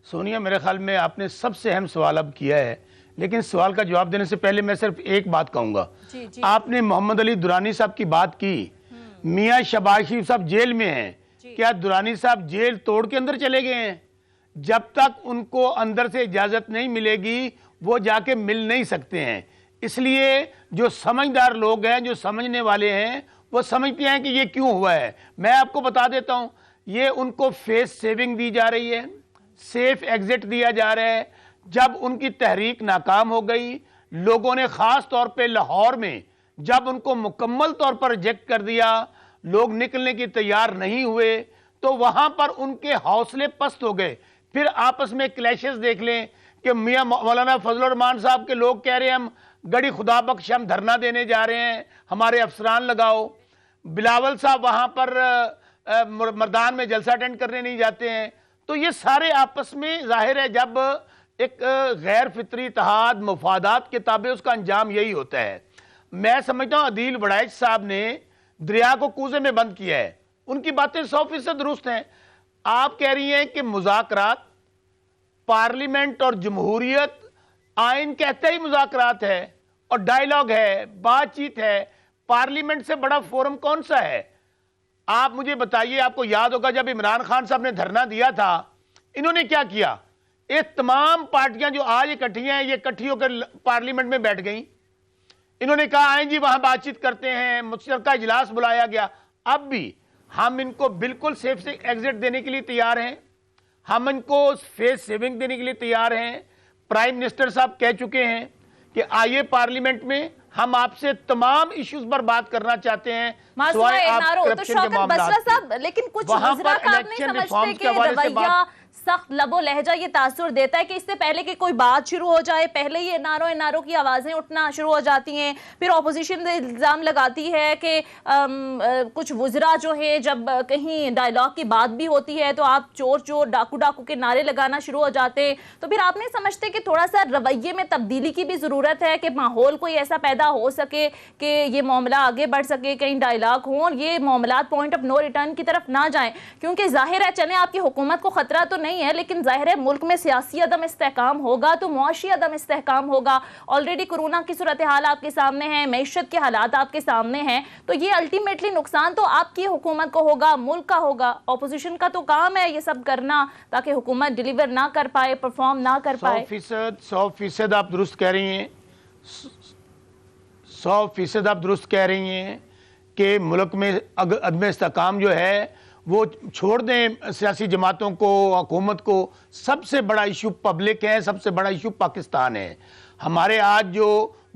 D: सोनिया, मेरे ख्याल में आपने सबसे अहम सवाल अब किया है, लेकिन सवाल का जवाब देने से पहले मैं सिर्फ एक बात कहूंगा। आपने मोहम्मद अली दुरानी साहब की बात की, मियां शहबाज शरीफ साहब जेल में हैं, क्या दुरानी साहब जेल तोड़ के अंदर चले गए हैं? जब तक उनको अंदर से इजाजत नहीं मिलेगी वो जाके मिल नहीं सकते हैं। इसलिए जो समझदार लोग हैं, जो समझने वाले हैं, वो समझते हैं कि ये क्यों हुआ है। मैं आपको बता देता हूं, ये उनको फेस सेविंग दी जा रही है, सेफ एग्जिट दिया जा रहा है। जब उनकी तहरीक नाकाम हो गई, लोगों ने खास तौर पे लाहौर में जब उनको मुकम्मल तौर पर रिजेक्ट कर दिया, लोग निकलने की तैयार नहीं हुए, तो वहां पर उनके हौसले पस्त हो गए। फिर आपस में क्लैशेस देख लें कि मियां मौलाना फजलुर रहमान साहब के लोग कह रहे हैं हम गड़ी खुदा बख्श हम धरना देने जा रहे हैं, हमारे अफसरान लगाओ। बिलावल साहब वहां पर मर्दान में जलसा अटेंड करने नहीं जाते हैं। तो ये सारे आपस में जाहिर है जब एक गैर फितरी इत्तेहाद मुफादात के ताबे उसका अंजाम यही होता है। मैं समझता हूं अदील बड़ाइच साहब ने दरिया को कूजे में बंद किया है, उनकी बातें 100% दुरुस्त हैं। आप कह रही हैं कि मुज़ाकरात, पार्लियामेंट और जमहूरियत, आइन कहते ही मुज़ाकरात है और डायलॉग है, बातचीत है। पार्लियामेंट से बड़ा फोरम कौन सा है? आप मुझे बताइए। आपको याद होगा जब इमरान खान साहब ने धरना दिया था, इन्होंने क्या किया? ये तमाम पार्टियां जो आज इकट्ठी हैं, ये इकट्ठी होकर पार्लियामेंट में बैठ गई। इन्होंने कहा आए जी वहां बातचीत करते हैं, मुश्तरका इजलास बुलाया गया। अब भी हम इनको बिल्कुल सेफ से एग्जिट देने के लिए तैयार हैं, हम इनको फेस सेविंग देने के लिए तैयार हैं। प्राइम मिनिस्टर साहब कह चुके हैं कि आइए पार्लियामेंट में, हम आपसे तमाम इश्यूज पर बात करना चाहते हैं।
A: लेकिन कुछ सख्त लबो लहजा ये तासुर देता है कि इससे पहले कि कोई बात शुरू हो जाए, पहले ही एनआरओ की आवाजें उठना शुरू हो जाती हैं। फिर ऑपोजिशन इल्जाम लगाती है कि कुछ वुज़रा जो है जब कहीं डायलॉग की बात भी होती है तो आप चोर चोर डाकू डाकू के नारे लगाना शुरू हो जाते हैं। तो फिर आप नहीं समझते कि थोड़ा सा रवैये में तब्दीली की भी जरूरत है कि माहौल कोई ऐसा पैदा हो सके कि ये मामला आगे बढ़ सके, कहीं डायलॉग हो और ये मामला पॉइंट ऑफ नो रिटर्न की तरफ ना जाए? क्योंकि जाहिर है चले आपकी हुकूमत को खतरा तो नहीं नहीं है, लेकिन जाहिर है मुल्क में सियासी अदम इस्तेहकाम होगा तो मुआशी अदम इस्तेहकाम होगा। ऑलरेडी कोरोना की सूरत हाल आपके सामने है, मैशत के हालात आपके सामने हैं, तो ये अल्टीमेटली नुकसान तो आपकी हुकूमत को होगा, मुल्क का होगा। ऑपोजिशन का तो काम है ये सब करना ताकि हुकूमत डिलीवर ना कर पाए, परफॉर्म ना कर पाए।
D: 100% आप दुरुस्त कह रही हैं, 100% आप दुरुस्त कह रही हैं कि मुल्क में अदम इस्तेहकाम जो है वो छोड़ दें सियासी जमातों को, हुकूमत को। सबसे बड़ा इशू पब्लिक है, सबसे बड़ा इशू पाकिस्तान है। हमारे आज जो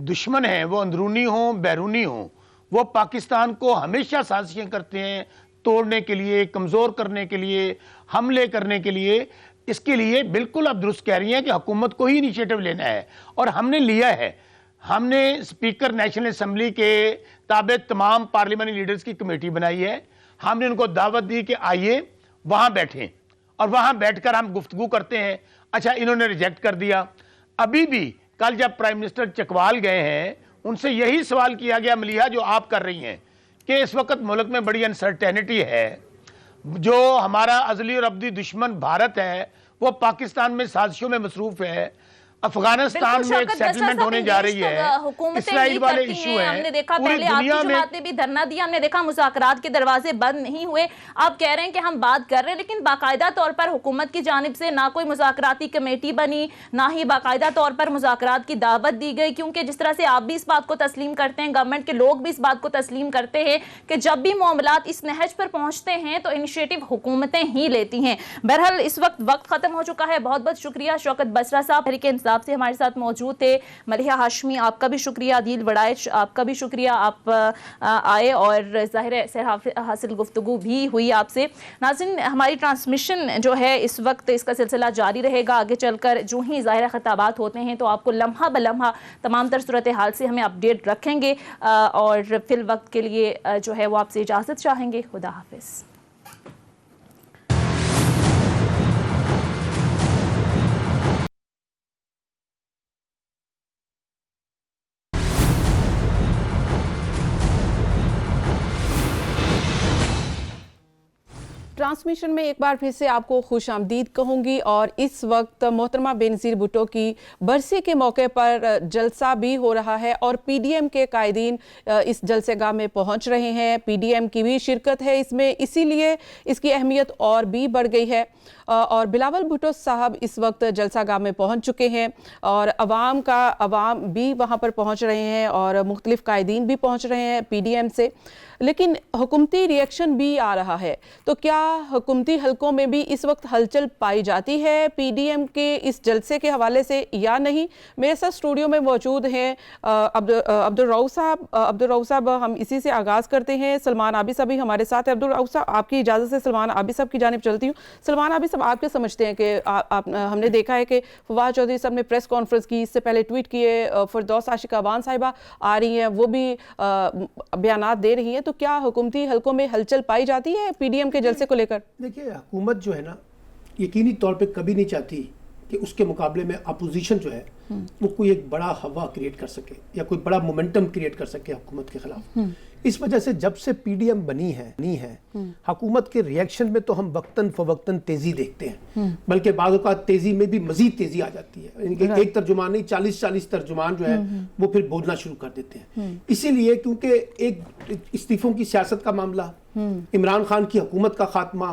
D: दुश्मन हैं वो अंदरूनी हों बैरूनी हों, वो पाकिस्तान को हमेशा साजिशें करते हैं तोड़ने के लिए, कमज़ोर करने के लिए, हमले करने के लिए। इसके लिए बिल्कुल आप दुरुस्त कह रही हैं कि हुकूमत को ही इनिशिएटिव लेना है, और हमने लिया है। हमने स्पीकर नेशनल असम्बली के ताबे तमाम पार्लियामेंट्री लीडर्स की कमेटी बनाई है। हमने उनको दावत दी कि आइए वहाँ बैठें और वहाँ बैठकर हम गुफ्तगू करते हैं। अच्छा, इन्होंने रिजेक्ट कर दिया। अभी भी कल जब प्राइम मिनिस्टर चकवाल गए हैं, उनसे यही सवाल किया गया मलिहा जो आप कर रही हैं कि इस वक्त मुल्क में बड़ी अनसर्टेनिटी है, जो हमारा अजली और अब्दी दुश्मन भारत है वो पाकिस्तान में साजिशों में मसरूफ है, अफगानिस्तान में एक सेटलमेंट होने जा रही है, इसराइल वाले इशू है।
A: हमने देखा पहले आपकी जमात ने भी धरना दिया, हमने देखा मुज़ाकरात के दरवाजे बंद नहीं हुए। आप कह रहे हैं कि हम बात कर रहे हैं, लेकिन बाकायदा तौर पर हुकूमत की जानिब से ना कोई मुज़ाकराती कमेटी बनी, ना ही बाकायदा तौर पर मुज़ाकरात की दावत दी गई। क्योंकि जिस तरह से आप भी इस बात को तस्लीम करते हैं, गवर्नमेंट के लोग भी इस बात को तस्लीम करते हैं कि जब भी मामलात इस नहज पर पहुंचते हैं तो इनिशिएटिव हुकूमतें ही लेती हैं। बहरहाल इस वक्त खत्म हो चुका है। बहुत बहुत शुक्रिया शौकत बसरा साहब तहरीक इंसाफ से हमारे साथ मौजूद थे। मलिहा हाशमी आपका भी शुक्रिया, आदिल वड़ाइच आपका भी शुक्रिया, आप आए और ज़ाहिर है सर हासिल गुफ्तगू भी हुई आपसे। नाज़रीन, हमारी ट्रांसमिशन जो है इस वक्त इसका सिलसिला जारी रहेगा। आगे चलकर जो ही ज़ाहिर खिताबात होते हैं तो आपको लम्हा ब लम्हा तमाम तर सूरत हाल से हमें अपडेट रखेंगे, और फिल वक्त के लिए जो है वो आपसे इजाज़त चाहेंगे। खुदा हाफिज़।
E: ट्रांसमिशन में एक बार फिर से आपको खुश आमदीद कहूँगी। और इस वक्त मोहतरमा बेनज़ीर भुट्टो की बरसी के मौके पर जलसा भी हो रहा है और पीडीएम के कायदीन इस जलसेगाह में पहुँच रहे हैं। पीडीएम की भी शिरकत है इसमें, इसीलिए इसकी अहमियत और भी बढ़ गई है। और बिलावल भुट्टो साहब इस वक्त जलसागाह में पहुँच चुके हैं और अवाम भी वहाँ पर पहुँच रहे हैं और मुख्तलिफ कायदीन भी पहुँच रहे हैं पीडीएम से। लेकिन हुकूमती रिएक्शन भी आ रहा है, तो क्या हुकूमती हलकों में भी इस वक्त हलचल पाई जाती है पीडीएम के इस जलसे के हवाले से या नहीं? मेरे साथ स्टूडियो में मौजूद हैं अब्दुल रऊफ साहब। हम इसी से आगाज़ करते हैं। सलमान आबिद साहब भी हमारे साथ है। अब्दुल रऊफ साहब, आपकी इजाज़त से सलमान आबिद साहब की जानिब चलती हूँ। सलमान आबिद साहब, आप क्या समझते हैं कि हमने देखा है कि फवाद चौधरी साहब ने प्रेस कॉन्फ्रेंस की, इससे पहले ट्वीट किए, फिरदौस आशिक अवान साहिबा आ रही हैं, वो भी बयानात दे रही हैं, तो क्या हुकूमती हलकों में हलचल पाई जाती है पीडीएम के जलसे को लेकर?
F: देखिए, हुकूमत जो है ना, यकीनी तौर पे कभी नहीं चाहती कि उसके मुकाबले में अपोजिशन जो है वो कोई एक बड़ा हवा क्रिएट कर सके या कोई बड़ा मोमेंटम क्रिएट कर सके हुकूमत के खिलाफ। इस वजह से जब से पीडीएम बनी है हुकूमत के रिएक्शन में तो हम वक्तन फवक्तन तेजी देखते हैं, बल्कि बाज़ औक़ात तेजी में भी मजीद तेजी आ जाती है। एक तर्जुमान नहीं, 40 तर्जुमान जो है वो फिर बोलना शुरू कर देते हैं। इसीलिए क्योंकि एक इस्तीफों की सियासत का मामला, इमरान खान की हुकूमत का खात्मा,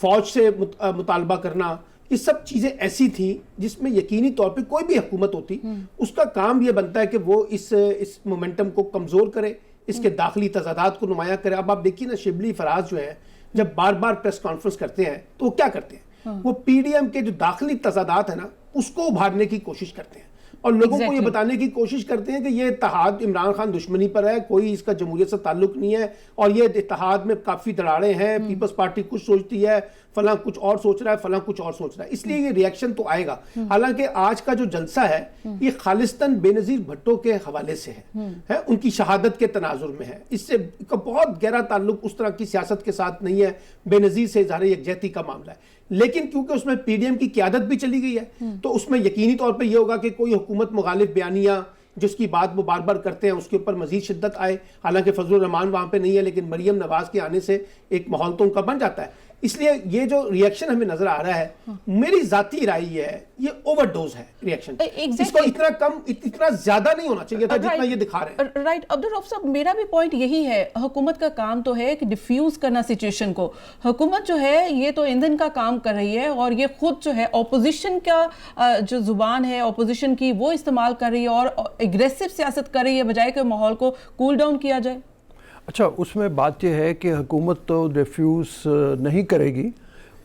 F: फौज से मुतालबा करना, ये सब चीजें ऐसी थी जिसमें यकीनी तौर पे कोई भी हुकूमत होती उसका काम ये बनता है कि वो इस मोमेंटम को कमजोर करे, इसके दाखिली तजादात को नुमाया करे। अब आप देखिए ना, शिबली फराज जो है जब बार बार प्रेस कॉन्फ्रेंस करते हैं तो वो क्या करते हैं, वो पीडीएम के जो दाखिली तजादात है ना उसको उभारने की कोशिश करते हैं और लोगों को ये बताने की कोशिश करते हैं कि ये इत्तेहाद इमरान खान दुश्मनी पर है, कोई इसका जमहूरियत से ताल्लुक नहीं है और ये इत्तेहाद में काफी दरारें हैं, पीपल्स पार्टी कुछ सोचती है, फलां कुछ और सोच रहा है, फलां कुछ और सोच रहा है, इसलिए ये रिएक्शन तो आएगा। हालांकि आज का जो जलसा है ये खालिस्तन बेनज़ीर भुट्टो के हवाले से है, उनकी शहादत के तनाजुर में है। इससे बहुत गहरा ताल्लुक उस तरह की सियासत के साथ नहीं है, बेनज़ीर से इज़हार यकजहती का मामला है। लेकिन क्योंकि उसमें पीडीएम की क़यादत भी चली गई है तो उसमें यकीनी तौर पे ये होगा कि कोई हुकूमत मुखालिफ बयानिया जिसकी बात वो बार बार करते हैं उसके ऊपर मजीद शिद्दत आए। हालांकि फजलुर रहमान वहां पे नहीं है, लेकिन मरियम नवाज के आने से एक माहौल तो उनका बन जाता है। इसलिए ये जो रिएक्शन हमें नजर आ रहा है, मेरी जाती राय ये है, ये ओवरडोज है रिएक्शन।
E: Exactly.
F: इसको इतना ज्यादा नहीं होना चाहिए था जितना ये दिखा रहे हैं।
E: राइट अब्दुल रऊफ साहब, मेरा भी पॉइंट यही है, हुकूमत का काम तो है कि डिफ्यूज करना सिचुएशन को। हुकूमत जो है ये तो ईंधन का काम कर रही है और ये खुद जो है ऑपोजिशन का जो जुबान है ऑपोजिशन की वो इस्तेमाल कर रही है और एग्रेसिव सियासत कर रही है बजाय कि माहौल को कूल डाउन किया जाए।
G: अच्छा, उसमें बात यह है कि हुकूमत तो रिफ्यूज़ नहीं करेगी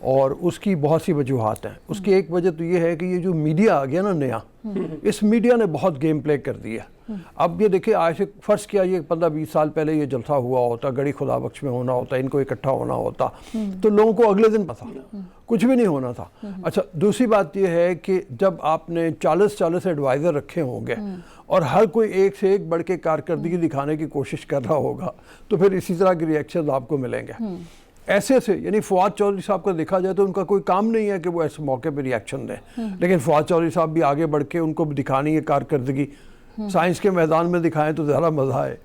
G: और उसकी बहुत सी वजूहात हैं। उसकी एक वजह तो ये है कि ये जो मीडिया आ गया ना नया, इस मीडिया ने बहुत गेम प्ले कर दिया। अब ये देखिए, आज से फ़र्ज़ किया ये 15-20 साल पहले ये जलसा हुआ होता, गड़ी खुदा बख्श में होना होता, इनको इकट्ठा होना होता, तो लोगों को अगले दिन पता कुछ भी नहीं होना था। अच्छा, दूसरी बात ये है कि जब आपने 40 एडवाइज़र रखे होंगे और हर कोई एक से एक बढ़ के कारकर्दगी दिखाने की कोशिश कर रहा होगा, तो फिर इसी तरह के रिएक्शन आपको मिलेंगे। ऐसे से यानी फवाद चौधरी साहब का देखा जाए तो उनका कोई काम नहीं है कि वो ऐसे मौके पर रिएक्शन दें, लेकिन फवाद चौधरी साहब भी आगे बढ़ के उनको भी दिखानी है कारकर्दगी। साइंस के मैदान में दिखाएं तो ज़्यादा मज़ा है।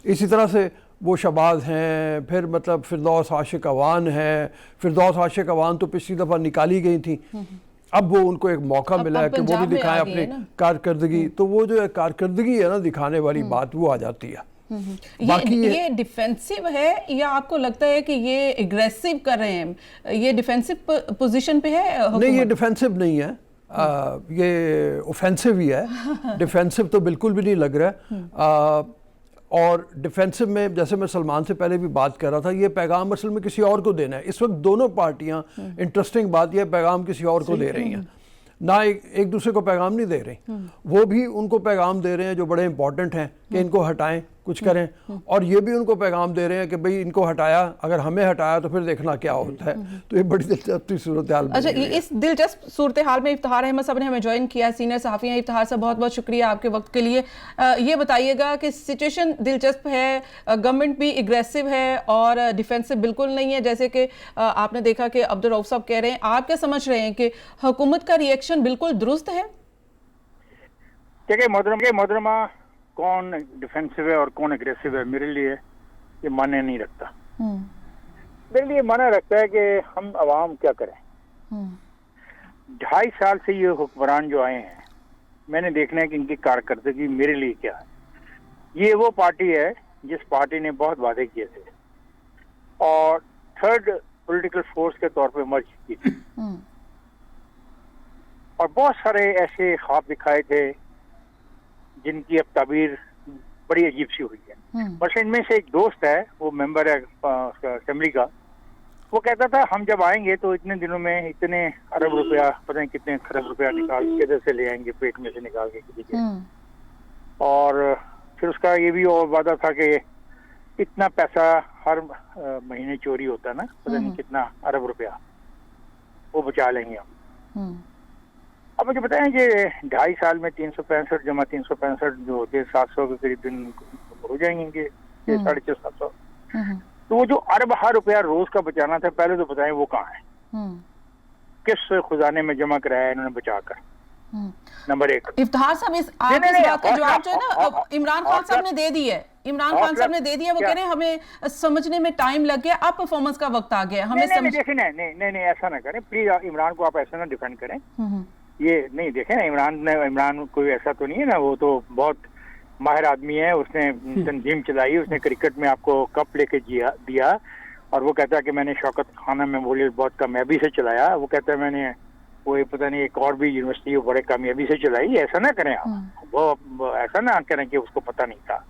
G: इसी तरह से वो शबाज हैं, फिर मतलब फिरदौस आशिक अवान है। फिरदौस आशिक अवान तो पिछली दफ़ा निकाली गई थी, अब वो उनको एक मौका मिला है कि वो भी दिखाएं अपनी कारकर्दगी। तो वो जो है कारकर्दगी है ना दिखाने वाली बात, वो आ जाती है।
E: बाकी ये डिफेंसिव है या आपको लगता है कि ये एग्रेसिव कर रहे हैं? ये डिफेंसिव पोजीशन पे है?
G: नहीं, ये डिफेंसिव नहीं है, ये ऑफेंसिव ही है। डिफेंसिव तो बिल्कुल भी नहीं लग रहा है। और डिफेंसिव में जैसे मैं सलमान से पहले भी बात कर रहा था, ये पैगाम असल में किसी और को देना है। इस वक्त दोनों पार्टियां, इंटरेस्टिंग बात यह पैगाम किसी और को दे रही हैं, ना एक दूसरे को पैगाम नहीं दे रही। वो भी उनको पैगाम दे रहे हैं जो बड़े इंपॉर्टेंट हैं कि इनको हटाएं, कुछ करें, और ये भी उनको पैगाम दे रहे हैं कि भाई इनको हटाया, अगर हमें हटाया तो फिर देखना क्या होता है। तो ये बड़ी दिलचस्प सूरत हाल।
E: अच्छा, इस दिलचस्प सूरत हाल में इफ्तिखार अहमद साहब ने हमें ज्वाइन किया, सीनियर सहाफ़ी हैं। इफ्तिखार साहब, बहुत बहुत शुक्रिया आपके वक्त के लिए। ये बताइएगा कि सिचुएशन दिलचस्प है, गवर्नमेंट भी एग्रेसिव है और डिफेंसिव बिल्कुल नहीं है, जैसे कि आपने देखा कि अब्दुल रऊफ साहब कह रहे हैं। आप क्या समझ रहे हैं कि हुकूमत का रिएक्शन बिल्कुल दुरुस्त है?
H: देखिए मोहतरमा, कौन डिफेंसिव है और कौन एग्रेसिव है, मेरे लिए ये माने नहीं रखता। मेरे लिए माने रखता है कि हम आवाम क्या करें। 2.5 साल से ये हुक्मरान जो आए हैं, मैंने देखना है कि इनकी कारकर्दगी मेरे लिए क्या है। ये वो पार्टी है जिस पार्टी ने बहुत वादे किए थे और थर्ड पॉलिटिकल फोर्स के तौर पे मर्ज की थी, और बहुत सारे ऐसे ख्वाब दिखाए थे जिनकी अब ताबीर बड़ी अजीब सी हुई है। बस इनमें से एक दोस्त है, वो मेंबर है असेंबली का, वो कहता था हम जब आएंगे तो इतने दिनों में इतने अरब रुपया, पता नहीं कितने खरब रुपया निकाल किधर से ले आएंगे, पेट में से निकाल के किसी के। और फिर उसका ये भी और वादा था कि इतना पैसा हर महीने चोरी होता है ना, पता नहीं कितना अरब रुपया, वो बचा लेंगे हम। अब मुझे बताएं कि 2.5 साल में 365 जमा 365 जो होते हैं 700 के करीब दिन हो जाएंगे, 650-700। तो वो जो अरब हर रुपया रोज का बचाना था, पहले तो बताएं वो कहाँ है, किस खजाने में जमा कराया है इन्होंने बचाकर। नंबर 1।
E: इफ्तिखार साहब, इस आप इस बात का जवाब जो है ना इमरान खान साहब ने दे दी है। इमरान खान साहब ने दे दिया। वो कह रहे हैं हमें समझने में टाइम लग गया, अब परफॉर्मेंस का वक्त आ गया, हमें
H: देखिए नहीं ऐसा ना करें प्लीज। इमरान को आप ऐसा ना डिफेंड करें। ये नहीं, देखें ना, इमरान कोई ऐसा तो नहीं है ना, वो तो बहुत माहिर आदमी है। उसने तंजीम चलाई, उसने क्रिकेट में आपको कप लेके दिया, और वो कहता है कि मैंने शौकत खाना मेमोरियल बहुत कामयाबी से चलाया। वो कहता है मैंने वो पता नहीं एक और भी यूनिवर्सिटी बड़े कामयाबी से चलाई। ऐसा ना करें आप, वो ऐसा ना करें कि उसको पता नहीं था।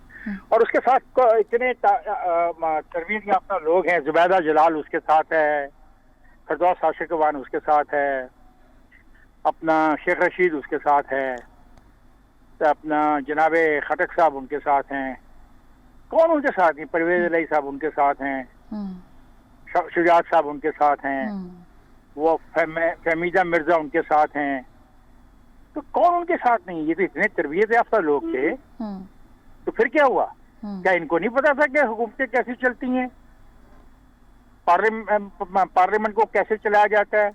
H: और उसके साथ इतने तरबियत याफ्ता लोग हैं, जुबैदा जलाल उसके साथ है, फिरदौस आशिक अवान उसके साथ है, अपना शेख रशीद उसके साथ है, तो अपना जनाबे खटक साहब उनके साथ हैं। कौन उनके साथ हैं? परवेज इलाही साहब उनके साथ हैं, शुजात साहब उनके साथ हैं, वो फहमीदा मिर्जा उनके साथ हैं। तो कौन उनके साथ नहीं? ये तो इतने तरबियत याफ्ता लोग थे। तो फिर क्या हुआ? क्या इनको नहीं पता था कि हुकूमतें कैसे चलती हैं, पार्लियामेंट को कैसे चलाया जाता है,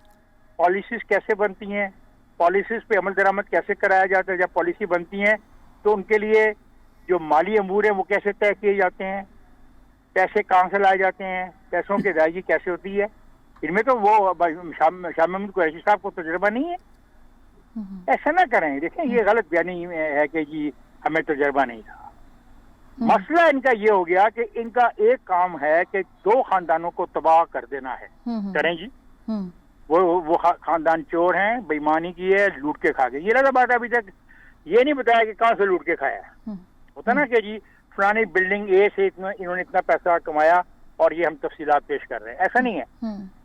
H: पॉलिसीज कैसे बनती हैं, पॉलिसीज पे अमल दरामद कैसे कराया जाता है। जब पॉलिसी बनती हैं तो उनके लिए जो माली अमूर हैं वो कैसे तय किए जाते हैं, पैसे कहाँ से लाए जाते हैं, पैसों की अदायगी कैसे होती है। इनमें तो वो शाह महमूद कुरैशी साहब को तजुर्बा नहीं है। ऐसा ना करें। देखें, ये गलत बयानी है कि जी हमें तजुर्बा नहीं था। मसला इनका ये हो गया कि इनका एक काम है कि 2 खानदानों को तबाह कर देना है। करें जी, वो खानदान चोर हैं, बेईमानी की है, लूट के खा गए। ये लगा बात अभी तक ये नहीं बताया कि कहाँ से लूट के खाया है। होता ना कि जी फलानी बिल्डिंग ए से इन्होंने इतना पैसा कमाया और ये हम तफसीलात पेश कर रहे हैं। ऐसा नहीं है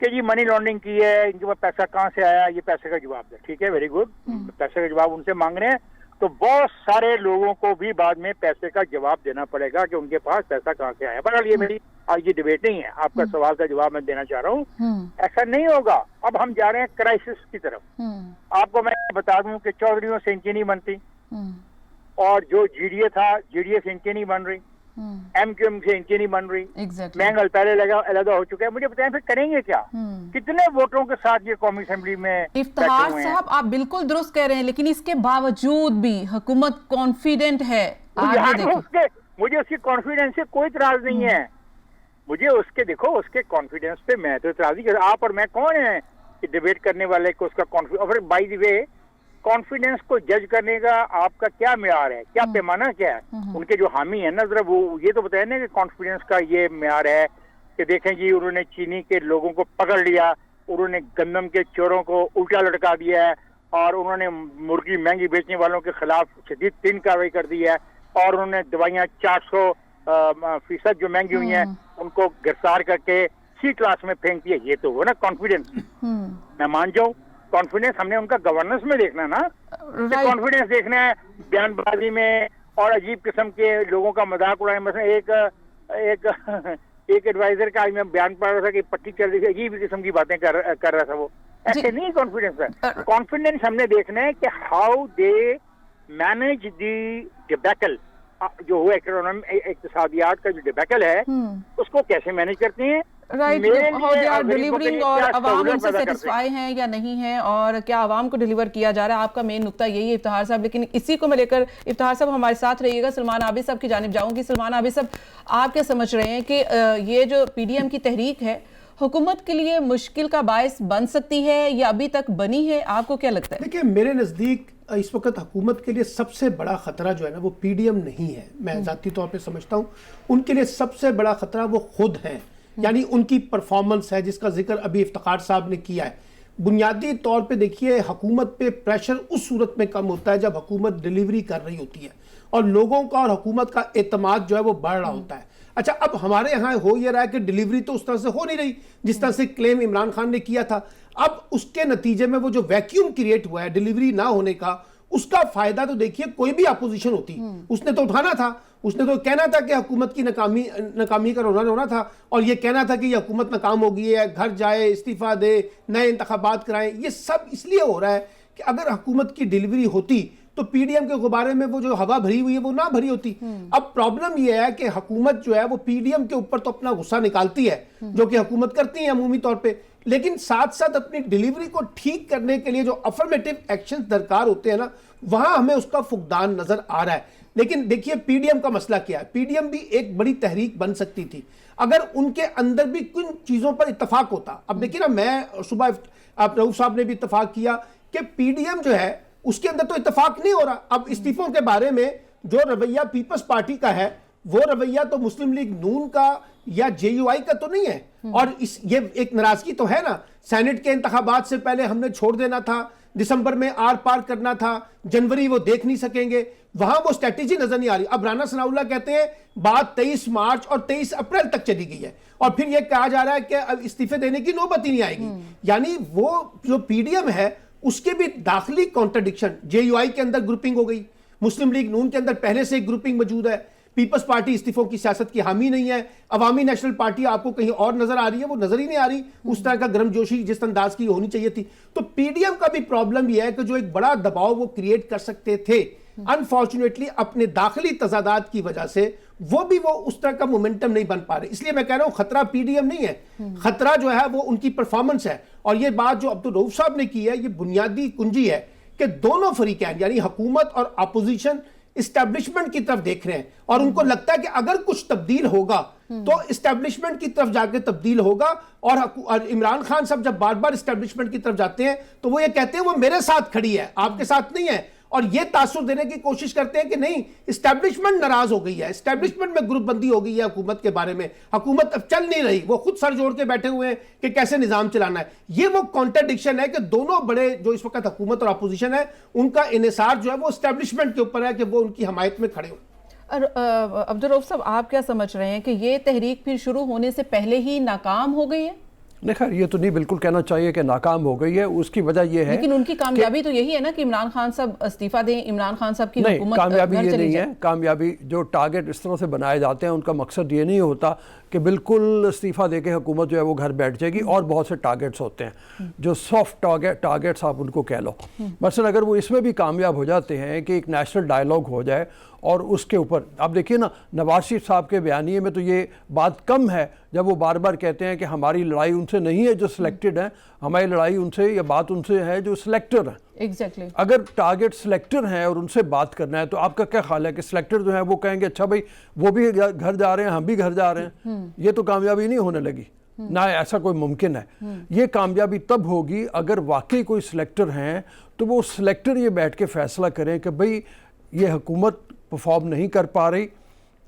H: कि जी मनी लॉन्ड्रिंग की है, इनके पास पैसा कहाँ से आया, ये पैसे का जवाब दे। ठीक है, वेरी गुड, पैसे का जवाब उनसे मांग रहे हैं तो बहुत सारे लोगों को भी बाद में पैसे का जवाब देना पड़ेगा कि उनके पास पैसा कहाँ से आया। बहरहाल ये मेरी आज ये डिबेट नहीं है, आपका सवाल का जवाब मैं देना चाह रहा हूँ। ऐसा नहीं होगा। अब हम जा रहे हैं क्राइसिस की तरफ। आपको मैं बता दूं कि चौधरीयों से इनकी नहीं बनती और जो जीडीए था, जीडीए से इनकी नहीं बन रही, एमक्यूएम से इनकी नहीं बन रही। महंगल पहले अलग हो चुका है। मुझे बताएं फिर करेंगे क्या? कितने वोटों के साथ ये कौमी असेंबली में?
E: इफ्तिखार साहब, आप बिल्कुल दुरुस्त कह रहे हैं, लेकिन इसके बावजूद भी हुकूमत कॉन्फिडेंट है।
H: मुझे उसकी कॉन्फिडेंस से कोई इतराज नहीं है। मुझे उसके उसके कॉन्फिडेंस पे मैं तो इतराज नहीं कर। आप और मैं कौन है डिबेट करने वाले को उसका कॉन्फिडेंस? और बाय द वे, कॉन्फिडेंस को जज करने का आपका क्या म्यार है, क्या पैमाना क्या है? उनके जो हामी है ना, जरा वो ये तो बताए ना कि कॉन्फिडेंस का ये म्यार है कि देखें जी उन्होंने चीनी के लोगों को पकड़ लिया, उन्होंने गंदम के चोरों को उल्टा लटका दिया है और उन्होंने मुर्गी महंगी बेचने वालों के खिलाफ शदीद 3 कार्रवाई कर दी है और उन्होंने दवाइयाँ 400% जो महंगी हुई हैं उनको गिरफ्तार करके C क्लास में फेंक दिया। ये तो वो ना कॉन्फिडेंस। मैं मान जाऊँ कॉन्फिडेंस हमने उनका गवर्नेंस में देखना ना, कॉन्फिडेंस देखना है बयानबाजी में और अजीब किस्म के लोगों का मजाक उड़ाने। मतलब एक एडवाइजर का आज मैं बयान पढ़ रहा था कि पट्टी कर दी, अजीब किस्म की बातें कर रहा था वो। ऐसे नहीं कॉन्फिडेंस है। कॉन्फिडेंस हमने देखना है कि how they manage the debacle, जो हुआ इक्तिसादियात का जो डिबैकल है उसको कैसे मैनेज करते हैं।
E: डिलीवरिंग और अवाम उनसे सेटिस्फाई हैं या नहीं है, और क्या आवाम को डिलीवर किया जा रहा है, आपका मेन नुक्ता यही है इफ्तिखार साहब। लेकिन इसी को मैं लेकर इफ्तिखार साहब हमारे साथ रहिएगा। सलमान आबिद साहब की जानिब जाऊंगी। सलमान आबिद साहब, आप क्या समझ रहे हैं कि ये जो पीडीएम की तहरीक है हुकूमत के लिए मुश्किल का बायस बन सकती है या अभी तक बनी है? आपको क्या लगता है?
F: देखिए, मेरे नज़दीक इस वक्त हुकूमत के लिए सबसे बड़ा खतरा जो है ना वो पीडीएम नहीं है। मैं ज़ाती तौर पे समझता हूँ उनके लिए सबसे बड़ा खतरा वो खुद हैं, यानी उनकी परफॉर्मेंस है जिसका जिक्र अभी इफ्तिखार साहब ने किया है। बुनियादी तौर पे देखिए, हुकूमत पे प्रेशर उस सूरत में कम होता है जब हुकूमत डिलीवरी कर रही होती है और लोगों का और हुकूमत का एतमाद जो है वो बढ़ रहा होता है। अच्छा, अब हमारे यहाँ हो ये रहा है कि डिलीवरी तो उस तरह से हो नहीं रही जिस तरह से क्लेम इमरान खान ने किया था। अब उसके नतीजे में वो जो वैक्यूम क्रिएट हुआ है डिलीवरी ना होने का, उसका फायदा तो देखिए कोई भी अपोजिशन होती उसने तो उठाना था। उसने तो कहना था कि हुकूमत की नाकामी का रोना रोना था और ये कहना था कि ये हुकूमत नाकाम हो गई है, घर जाए, इस्तीफा दे, नए इंतखाबात कराएं। ये सब इसलिए हो रहा है कि अगर हुकूमत की डिलीवरी होती तो पीडीएम के गुब्बारे में वो जो हवा भरी हुई है वो ना भरी होती। अब प्रॉब्लम ये है कि हुकूमत जो है वो पीडीएम के ऊपर तो अपना गुस्सा निकालती है, जो कि हुकूमत करती है अमूमी तौर पे, लेकिन साथ साथ अपनी डिलीवरी को ठीक करने के लिए जो अफर्मेटिव एक्शन दरकार होते हैं ना, वहां हमें उसका फुकदान नजर आ रहा है। लेकिन देखिए पीडीएम का मसला क्या है। पीडीएम भी एक बड़ी तहरीक बन सकती थी अगर उनके अंदर भी कुछ चीजों पर इत्तफाक होता। अब देखिए ना, मैं सुबह आप रऊफ साहब ने भी इत्तफाक किया कि पीडीएम जो है उसके अंदर तो इत्तफाक नहीं हो रहा। अब इस्तीफों के बारे में जो रवैया पीपल्स पार्टी का है वो रवैया तो मुस्लिम लीग नून का या जेयूआई का तो नहीं है। और ये एक नाराजगी तो है ना, सेनेट के इंतखाबात से पहले हमने छोड़ देना था, दिसंबर में आर पार करना था, जनवरी वो देख नहीं सकेंगे, वहां वो स्ट्रेटेजी नजर नहीं आ रही। अब राना सनाउल्लाह कहते हैं बात 23 मार्च और 23 अप्रैल तक चली गई है और फिर ये कहा जा रहा है कि अब इस्तीफे देने की नौबत ही नहीं आएगी। यानी वो जो पीडीएम है उसके भी दाखिली कॉन्ट्रडिक्शन, जेयूआई के अंदर ग्रुपिंग हो गई, मुस्लिम लीग नून के अंदर पहले से एक ग्रुपिंग मौजूद है, पीपल्स पार्टी इस्तीफों की सियासत की हामी नहीं है, अवामी नेशनल पार्टी आपको कहीं और नजर आ रही है, वो नजर ही नहीं आ रही उस तरह का गर्मजोशी जिस अंदाज की होनी चाहिए थी। तो पीडीएम का भी प्रॉब्लम यह है कि जो एक बड़ा दबाव वो क्रिएट कर सकते थे, अनफॉर्चुनेटली अपने दाखिली तजादात की वजह से वो उस तरह का मोमेंटम नहीं बन पा रहे। इसलिए मैं कह रहा हूं खतरा पीडीएम नहीं है, खतरा जो है वो उनकी परफॉर्मेंस है। और ये बात जो अब्दुल रऊफ साहब ने की है ये बुनियादी कुंजी है कि दोनों फरीकैन यानी हुकूमत और अपोजिशन इस्टेब्लिशमेंट की तरफ देख रहे हैं और उनको लगता है कि अगर कुछ तब्दील होगा तो इस्टेब्लिशमेंट की तरफ जाके तब्दील होगा। और इमरान खान साहब जब बार बार इस्टेब्लिशमेंट की तरफ जाते हैं तो वो ये कहते हैं वो मेरे साथ खड़ी है, आपके साथ नहीं है, और ये तासुर देने की कोशिश करते हैं कि नहीं, इस्टेब्लिशमेंट नाराज हो गई है, इस्टेब्लिशमेंट में ग्रुपबंदी हो गई है हुकूमत के बारे में, हुकूमत अब चल नहीं रही, वो खुद सर जोड़ के बैठे हुए हैं कि कैसे निजाम चलाना है। ये वो कॉन्ट्रडिक्शन है कि दोनों बड़े जो इस वक्त हुकूमत और अपोजिशन है उनका इन्हिसार जो है वो इस्टेब्लिशमेंट के ऊपर है कि वो उनकी हमायत में खड़े हो।
E: और अब्दुल रऊफ साहब, आप क्या समझ रहे हैं कि ये तहरीक फिर शुरू होने से पहले ही नाकाम हो गई है?
G: नहीं, खैर ये तो नहीं बिल्कुल कहना चाहिए कि नाकाम हो गई है। उसकी वजह यह है,
E: लेकिन उनकी कामयाबी तो यही है ना कि इमरान खान साहब इस्तीफा दें, इमरान खान साहब की
G: नहीं,
E: हुकूमत
G: कामयाबी
E: घर
G: ये
E: चली
G: नहीं
E: जाए।
G: है। कामयाबी जो टारगेट इस तरह से बनाए जाते हैं उनका मकसद ये नहीं होता कि बिल्कुल इस्तीफा देके हुकूमत जो है वो घर बैठ जाएगी। और बहुत से टारगेट्स होते हैं जो सॉफ्ट टारगेट्स आप उनको कह लो। मसलन अगर वो इसमें भी कामयाब हो जाते हैं कि एक नेशनल डायलॉग हो जाए और उसके ऊपर आप देखिए ना, नवाज शरीफ साहब के बयानिए में तो ये बात कम है जब वो बार बार कहते हैं कि हमारी लड़ाई उनसे नहीं है जो सिलेक्टेड हैं, हमारी लड़ाई उनसे या बात उनसे है जो सिलेक्टर हैं।
E: एग्जैक्टली।
G: अगर टारगेट सिलेक्टर हैं और उनसे बात करना है तो आपका क्या ख्याल है कि सिलेक्टर जो है वो कहेंगे अच्छा भाई वो भी घर जा रहे हैं, हम भी घर जा रहे हैं? ये तो कामयाबी नहीं होने लगी ना, ऐसा कोई मुमकिन है। ये कामयाबी तब होगी अगर वाकई कोई सिलेक्टर हैं तो वो सिलेक्टर ये बैठ के फैसला करें कि भाई ये हुकूमत परफॉर्म नहीं कर पा रही,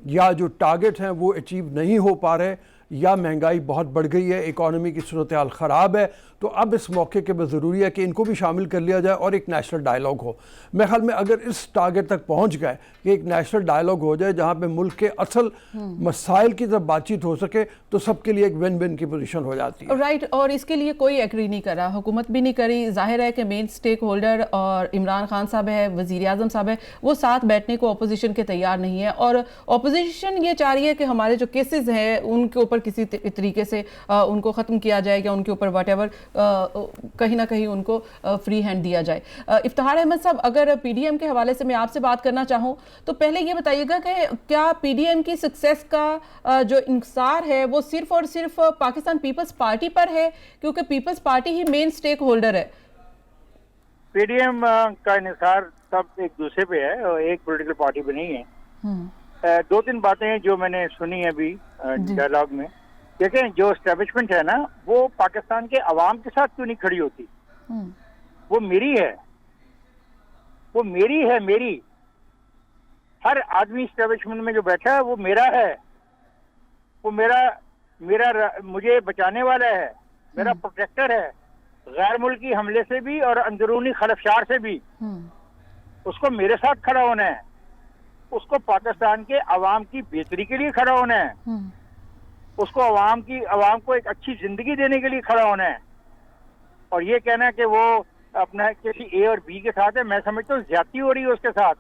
G: या जो टारगेट हैं वो अचीव नहीं हो पा रहे, या महंगाई बहुत बढ़ गई है, इकॉनमी की सूरत हाल ख़राब है। तो अब इस मौके के बाद ज़रूरी है कि इनको भी शामिल कर लिया जाए और एक नेशनल डायलॉग हो। मेरे ख्याल में अगर इस टारगेट तक पहुंच गए कि एक नेशनल डायलॉग हो जाए जहां पे मुल्क के असल मसाइल की तरफ बातचीत हो सके तो सबके लिए एक विन विन की पोजीशन हो जाती है।
E: राइट। और इसके लिए कोई एग्री नहीं कर रहा, हुकूमत भी नहीं करी। जाहिर है कि मेन स्टेक होल्डर और इमरान खान साहब है, वज़ीर आज़म साहब है, वो साथ बैठने को अपोजिशन के तैयार नहीं है। और अपोजिशन ये चाह रही है कि हमारे जो केसेस हैं उनके ऊपर किसी तरीके से उनको ख़त्म किया जाए या उनके ऊपर वट कहीं ना कहीं उनको फ्री हैंड दिया जाए। इफ्तिखार अहमद साहब, अगर पीडीएम के हवाले से मैं आपसे बात करना चाहूँ तो पहले ये बताइएगा कि क्या पीडीएम की सक्सेस का जो इंसार है वो सिर्फ और सिर्फ पाकिस्तान पीपल्स पार्टी पर है, क्योंकि पीपल्स पार्टी ही मेन स्टेक होल्डर है?
H: पीडीएम का इंसार सब एक दूसरे पे है और एक पॉलिटिकल पार्टी पे नहीं है। दो तीन बातें जो मैंने सुनी है अभी डायलॉग में। देखें, जो एस्टेब्लिशमेंट है ना वो पाकिस्तान के अवाम के साथ क्यों नहीं खड़ी होती? वो मेरी है, वो मेरी है, मेरी। हर आदमी एस्टेब्लिशमेंट में जो बैठा है वो मेरा है, वो मेरा मुझे बचाने वाला है, मेरा प्रोटेक्टर है, गैर मुल्की हमले से भी और अंदरूनी खलफशार से भी। उसको मेरे साथ खड़ा होना है, उसको पाकिस्तान के अवाम की बेहतरी के लिए खड़ा होना है, उसको अवाम को एक अच्छी जिंदगी देने के लिए खड़ा होना है। और ये कहना है कि वो अपना किसी ए और बी के साथ है, मैं समझता हूँ ज्यादती हो रही है उसके साथ।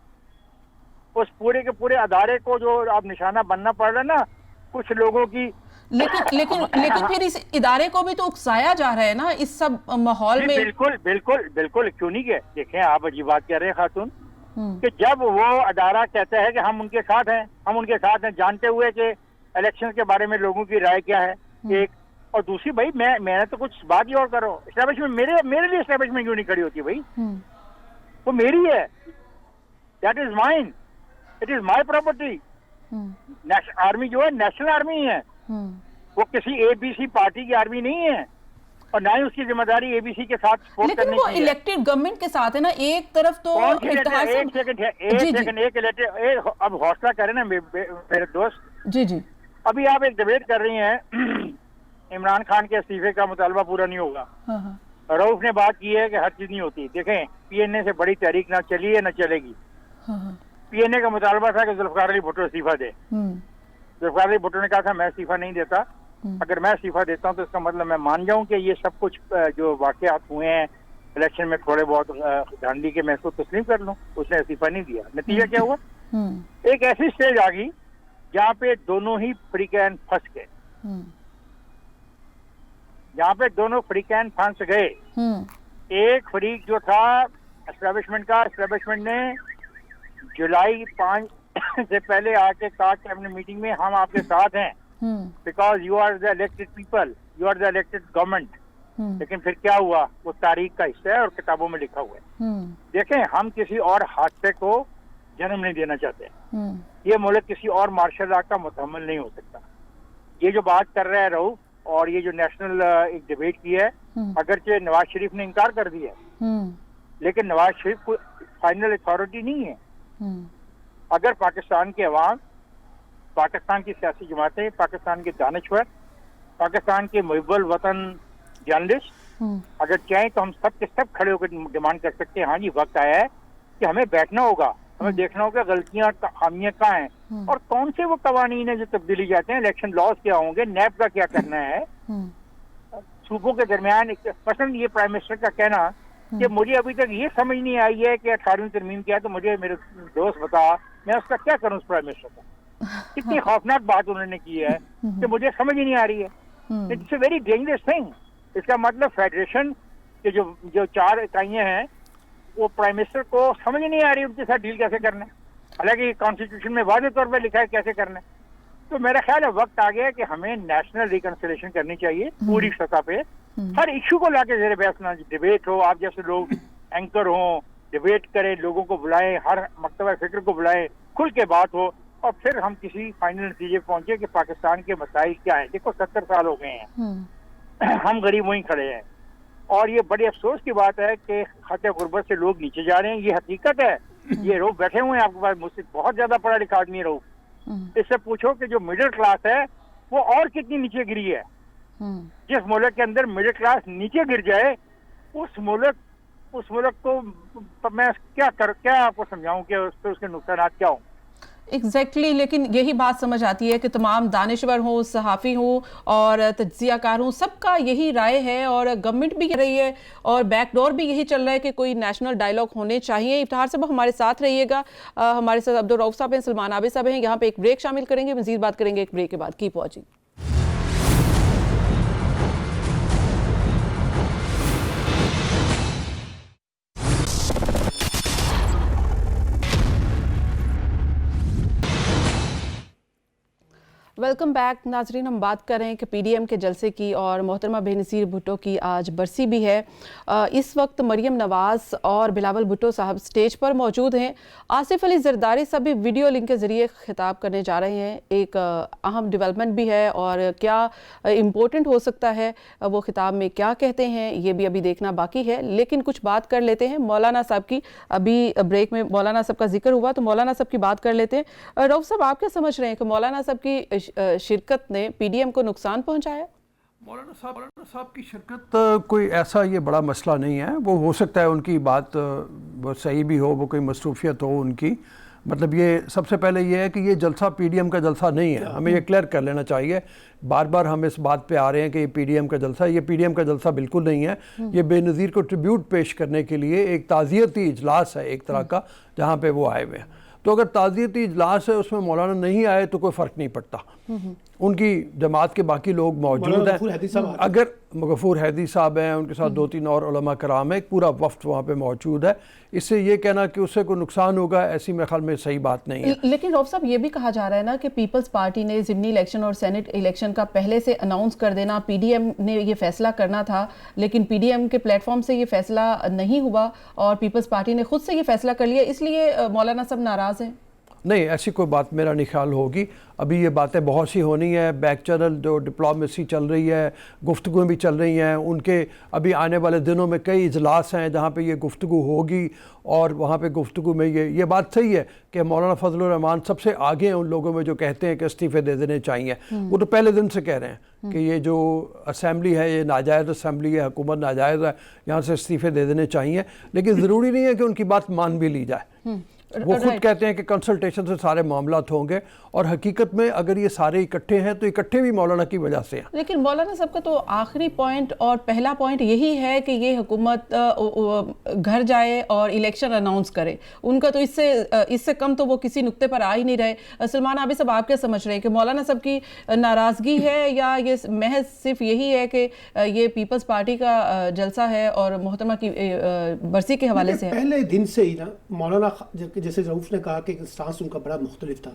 H: उस पूरे के पूरे अदारे को जो अब निशाना बनना पड़ रहा है ना कुछ लोगों की।
E: लेकिन फिर इस इदारे को भी तो उकसाया जा रहा है ना इस सब माहौल में।
H: बिल्कुल बिल्कुल बिल्कुल, क्यों नहीं है। देखें, आप अजीब बात कह रहे हैं खातून कि जब वो अदारा कहता है कि हम उनके साथ हैं, हम उनके साथ हैं, जानते हुए कि इलेक्शन के बारे में लोगों की राय क्या है, एक। और दूसरी, भाई मैंने तो कुछ बात ही और करो। एस्टेब्लिशमेंट मेरे लिए एस्टेब्लिशमेंट क्यों नहीं खड़ी होती भाई? वो मेरी है, that is mine, it is my property. Army जो है नेशनल आर्मी है, वो किसी एबीसी पार्टी की आर्मी नहीं है और ना ही उसकी जिम्मेदारी एबीसी के साथ सपोर्ट करने की है।
E: लेकिन वो इलेक्टेड गवर्नमेंट के साथ है ना। एक तरफ तो
H: अब हौसला करें ना मेरे दोस्त।
E: जी,
H: अभी आप एक डिबेट कर रही हैं इमरान खान के इस्तीफे का मुतालबा पूरा नहीं होगा। रऊफ ने बात की है कि हर चीज नहीं होती। देखें, पीएनए से बड़ी तहरीक ना चली है ना चलेगी। पीएनए का मुतालबा था कि जुल्फिकार अली भुट्टो इस्तीफा दे। जुल्फिकार अली भुट्टो ने कहा था मैं इस्तीफा नहीं देता, अगर मैं इस्तीफा देता हूँ तो इसका मतलब मैं मान जाऊं कि ये सब कुछ जो वाकयात हुए हैं इलेक्शन में थोड़े बहुत धांधली के, मैं इसको तस्लीम कर लूं। उसने इस्तीफा नहीं दिया। नतीजा क्या हुआ? एक ऐसी स्टेज आ गई जहाँ पे दोनों ही फ्रीकैन फंस गए, जहाँ पे दोनों फ्रीकैन फंस गए। एक फरीक जो था एस्टेब्लिशमेंट का, एस्टेब्लिशमेंट ने जुलाई 5 से पहले आके कहा कि अपनी मीटिंग में हम आपके साथ हैं because you are the elected people, you are the elected government. लेकिन फिर क्या हुआ? वो तारीख का हिस्सा है और किताबों में लिखा हुआ है। देखें, हम किसी और हादसे को जन्म नहीं देना चाहते। ये मुल्क किसी और मार्शल आर्ट का मुतहम्मिल नहीं हो सकता। ये जो बात कर रहा है रऊफ, और ये जो नेशनल एक डिबेट की है, अगरचे नवाज शरीफ ने इनकार कर दिया है, लेकिन नवाज शरीफ कोई फाइनल अथॉरिटी नहीं है। अगर पाकिस्तान के अवाम, पाकिस्तान की सियासी जमातें, पाकिस्तान के दानिश्वर, पाकिस्तान के मुहिब्बुल वतन जर्नलिस्ट अगर चाहें तो हम सब के सब खड़े होकर डिमांड कर सकते हैं, हाँ जी वक्त आया है कि हमें बैठना होगा, हमें देखना होगा गलतियां खामियां कहाँ हैं और कौन से वो कवानीन है जो तब्दीली जाते हैं, इलेक्शन लॉज क्या होंगे, नैब का क्या करना है, सूबों के दरमियान। मसलन ये प्राइम मिनिस्टर का कहना कि मुझे अभी तक ये समझ नहीं आई है कि 18वीं तरमीम क्या है, तो मुझे मेरे दोस्त बता मैं उसका क्या करूं उस प्राइम मिनिस्टर का। कितनी खौफनाक बात उन्होंने की है कि मुझे समझ ही नहीं आ रही है। It's a very dangerous thing. इसका मतलब फेडरेशन के जो 4 इकाइयां हैं वो प्राइम मिनिस्टर को समझ नहीं आ रही उनके साथ डील कैसे करना है, हालांकि कॉन्स्टिट्यूशन में वाज़ेह तौर पर लिखा है कैसे करना है। तो मेरा ख्याल है वक्त आ गया कि हमें नेशनल रिकंसिलिएशन करनी चाहिए पूरी सतह पे, हर इश्यू को लाके ज़ेरे बहस ना, डिबेट हो, आप जैसे लोग एंकर हों, डिबेट करें, लोगों को बुलाएं, हर मकतबा फिक्र को बुलाएं, खुल के बात हो और फिर हम किसी फाइनल नतीजे पर पहुंचे कि पाकिस्तान के मसाइल क्या है। देखो 70 साल हो गए हैं, हम गरीब वहीं खड़े हैं और ये बड़े अफसोस की बात है कि खत गुर्बत से लोग नीचे जा रहे हैं। ये हकीकत है। ये लोग बैठे हुए हैं आपके पास, मुझसे बहुत ज्यादा पढ़ा लिखा आदमी है। इससे पूछो कि जो मिडिल क्लास है वो और कितनी नीचे गिरी है। जिस मुल्क के अंदर मिडिल क्लास नीचे गिर जाए उस मुल्क को मैं क्या आपको समझाऊं कि उसके नुकसान क्या हों।
E: एग्जैक्टली लेकिन यही बात समझ आती है कि तमाम दानिश्वर हों, सहाफ़ी हों और तज्ज़ियाकार हों, सबका यही राय है और गवर्नमेंट भी कह रही है और बैकडोर भी यही चल रहा है कि कोई नेशनल डायलॉग होने चाहिए। इफ्तिखार साहब हमारे साथ रहिएगा। हमारे साथ अब्दुल रऊफ साहब हैं, सलमान आबिद साहब हैं। यहाँ पे एक ब्रेक शामिल करेंगे, मज़ीद बात करेंगे एक ब्रेक के बाद। Keep watching. वेलकम बैक नाजरीन। हम बात कर रहे हैं कि पीडीएम के जलसे की और मोहतरमा बेनज़ीर भुट्टो की आज बरसी भी है। इस वक्त मरियम नवाज़ और बिलावल भुट्टो साहब स्टेज पर मौजूद हैं। आसिफ अली जरदारी साहब भी वीडियो लिंक के ज़रिए खिताब करने जा रहे हैं। एक अहम डेवलपमेंट भी है और क्या इम्पोर्टेंट हो सकता है, वो खिताब में क्या कहते हैं ये भी अभी देखना बाकी है। लेकिन कुछ बात कर लेते हैं मौलाना साहब की। अभी ब्रेक में मौलाना साहब का जिक्र हुआ तो मौलाना साहब की बात कर लेते हैं। रऊफ साहब आप क्या समझ रहे हैं कि मौलाना साहब की शिरकत ने पीडीएम को नुकसान पहुंचाया?
G: मौलाना साहब की शिरकत कोई ऐसा ये बड़ा मसला नहीं है। वो हो सकता है उनकी बात बहुत सही भी हो, वो कोई मसरूफियत हो उनकी। मतलब ये सबसे पहले ये है कि ये जलसा पीडीएम का जलसा नहीं है, हमें ये क्लियर कर लेना चाहिए। बार बार हम इस बात पे आ रहे हैं कि ये पीडीएम का जलसा, ये पीडीएम का जलसा बिल्कुल नहीं है। ये बेनज़ीर को ट्रिब्यूट पेश करने के लिए एक ताज़ियती इजलास है एक तरह का, जहाँ पे वो आए हुए हैं। तो अगर ताज़ियती इजलास है उसमें मौलाना नहीं आए तो कोई फ़र्क नहीं पड़ता। उनकी जमात के बाकी लोग मौजूद हैं। अगर गफूर हैदी साहब हैं, उनके साथ 2-3 और उलमा कराम है, एक पूरा वफ्द वहाँ पे मौजूद है। इससे ये कहना कि उससे कोई नुकसान होगा, ऐसी मेरे ख्याल में सही बात नहीं है।
E: लेकिन रऊफ साहब ये भी कहा जा रहा है ना कि पीपल्स पार्टी ने ज़िमनी इलेक्शन और सेनेट इलेक्शन का पहले से अनाउंस कर देना, पीडीएम ने ये फैसला करना था, लेकिन पीडीएम के प्लेटफॉर्म से ये फैसला नहीं हुआ और पीपल्स पार्टी ने खुद से ये फैसला कर लिया, इसलिए मौलाना साहब नाराज़ हैं।
G: नहीं, ऐसी कोई बात मेरा नहीं ख्याल होगी। अभी ये बातें बहुत सी होनी है, बैक चैनल जो डिप्लोमेसी चल रही है, गुफ्तगू भी चल रही हैं। उनके अभी आने वाले दिनों में कई इजलास हैं जहाँ पे ये गुफ्तगू होगी और वहाँ पे गुफ्तगू में ये बात सही है कि मौलाना फजलुर रहमान सबसे आगे हैं उन लोगों में जो कहते हैं कि इस्तीफ़े दे देने चाहिए। वो तो पहले दिन से कह रहे हैं कि ये जो असम्बली है ये नाजायज़ असम्बली है, हुकूमत नाजायज़ है, यहाँ से इस्तीफ़े दे देने चाहिए। लेकिन ज़रूरी नहीं है कि उनकी बात मान भी ली जाए। वो खुद कहते हैं कि कंसल्टेशन से सारे मामलात होंगे और हकीकत में अगर ये सारे इकट्ठे हैं तो इकट्ठे भी मौलाना की वजह से हैं। लेकिन
E: मौलाना साहब का तो आखिरी पॉइंट और पहला पॉइंट यही है कि ये हुकूमत घर जाए और इलेक्शन अनाउंस करे। उनका तो इससे कम तो वो किसी नुक्ते पर आ ही नहीं रहे। सलमान आबिद साहब आप क्या समझ रहे हैं कि मौलाना साहब की नाराज़गी है या ये महज सिर्फ यही है कि ये पीपल्स पार्टी का जलसा है और मोहतरमा की बरसी के हवाले से है?
F: पहले दिन से ही ना मौलाना जैसे रऊफ ने कहा कि स्टांस उनका बड़ा मुख्तलिफ था,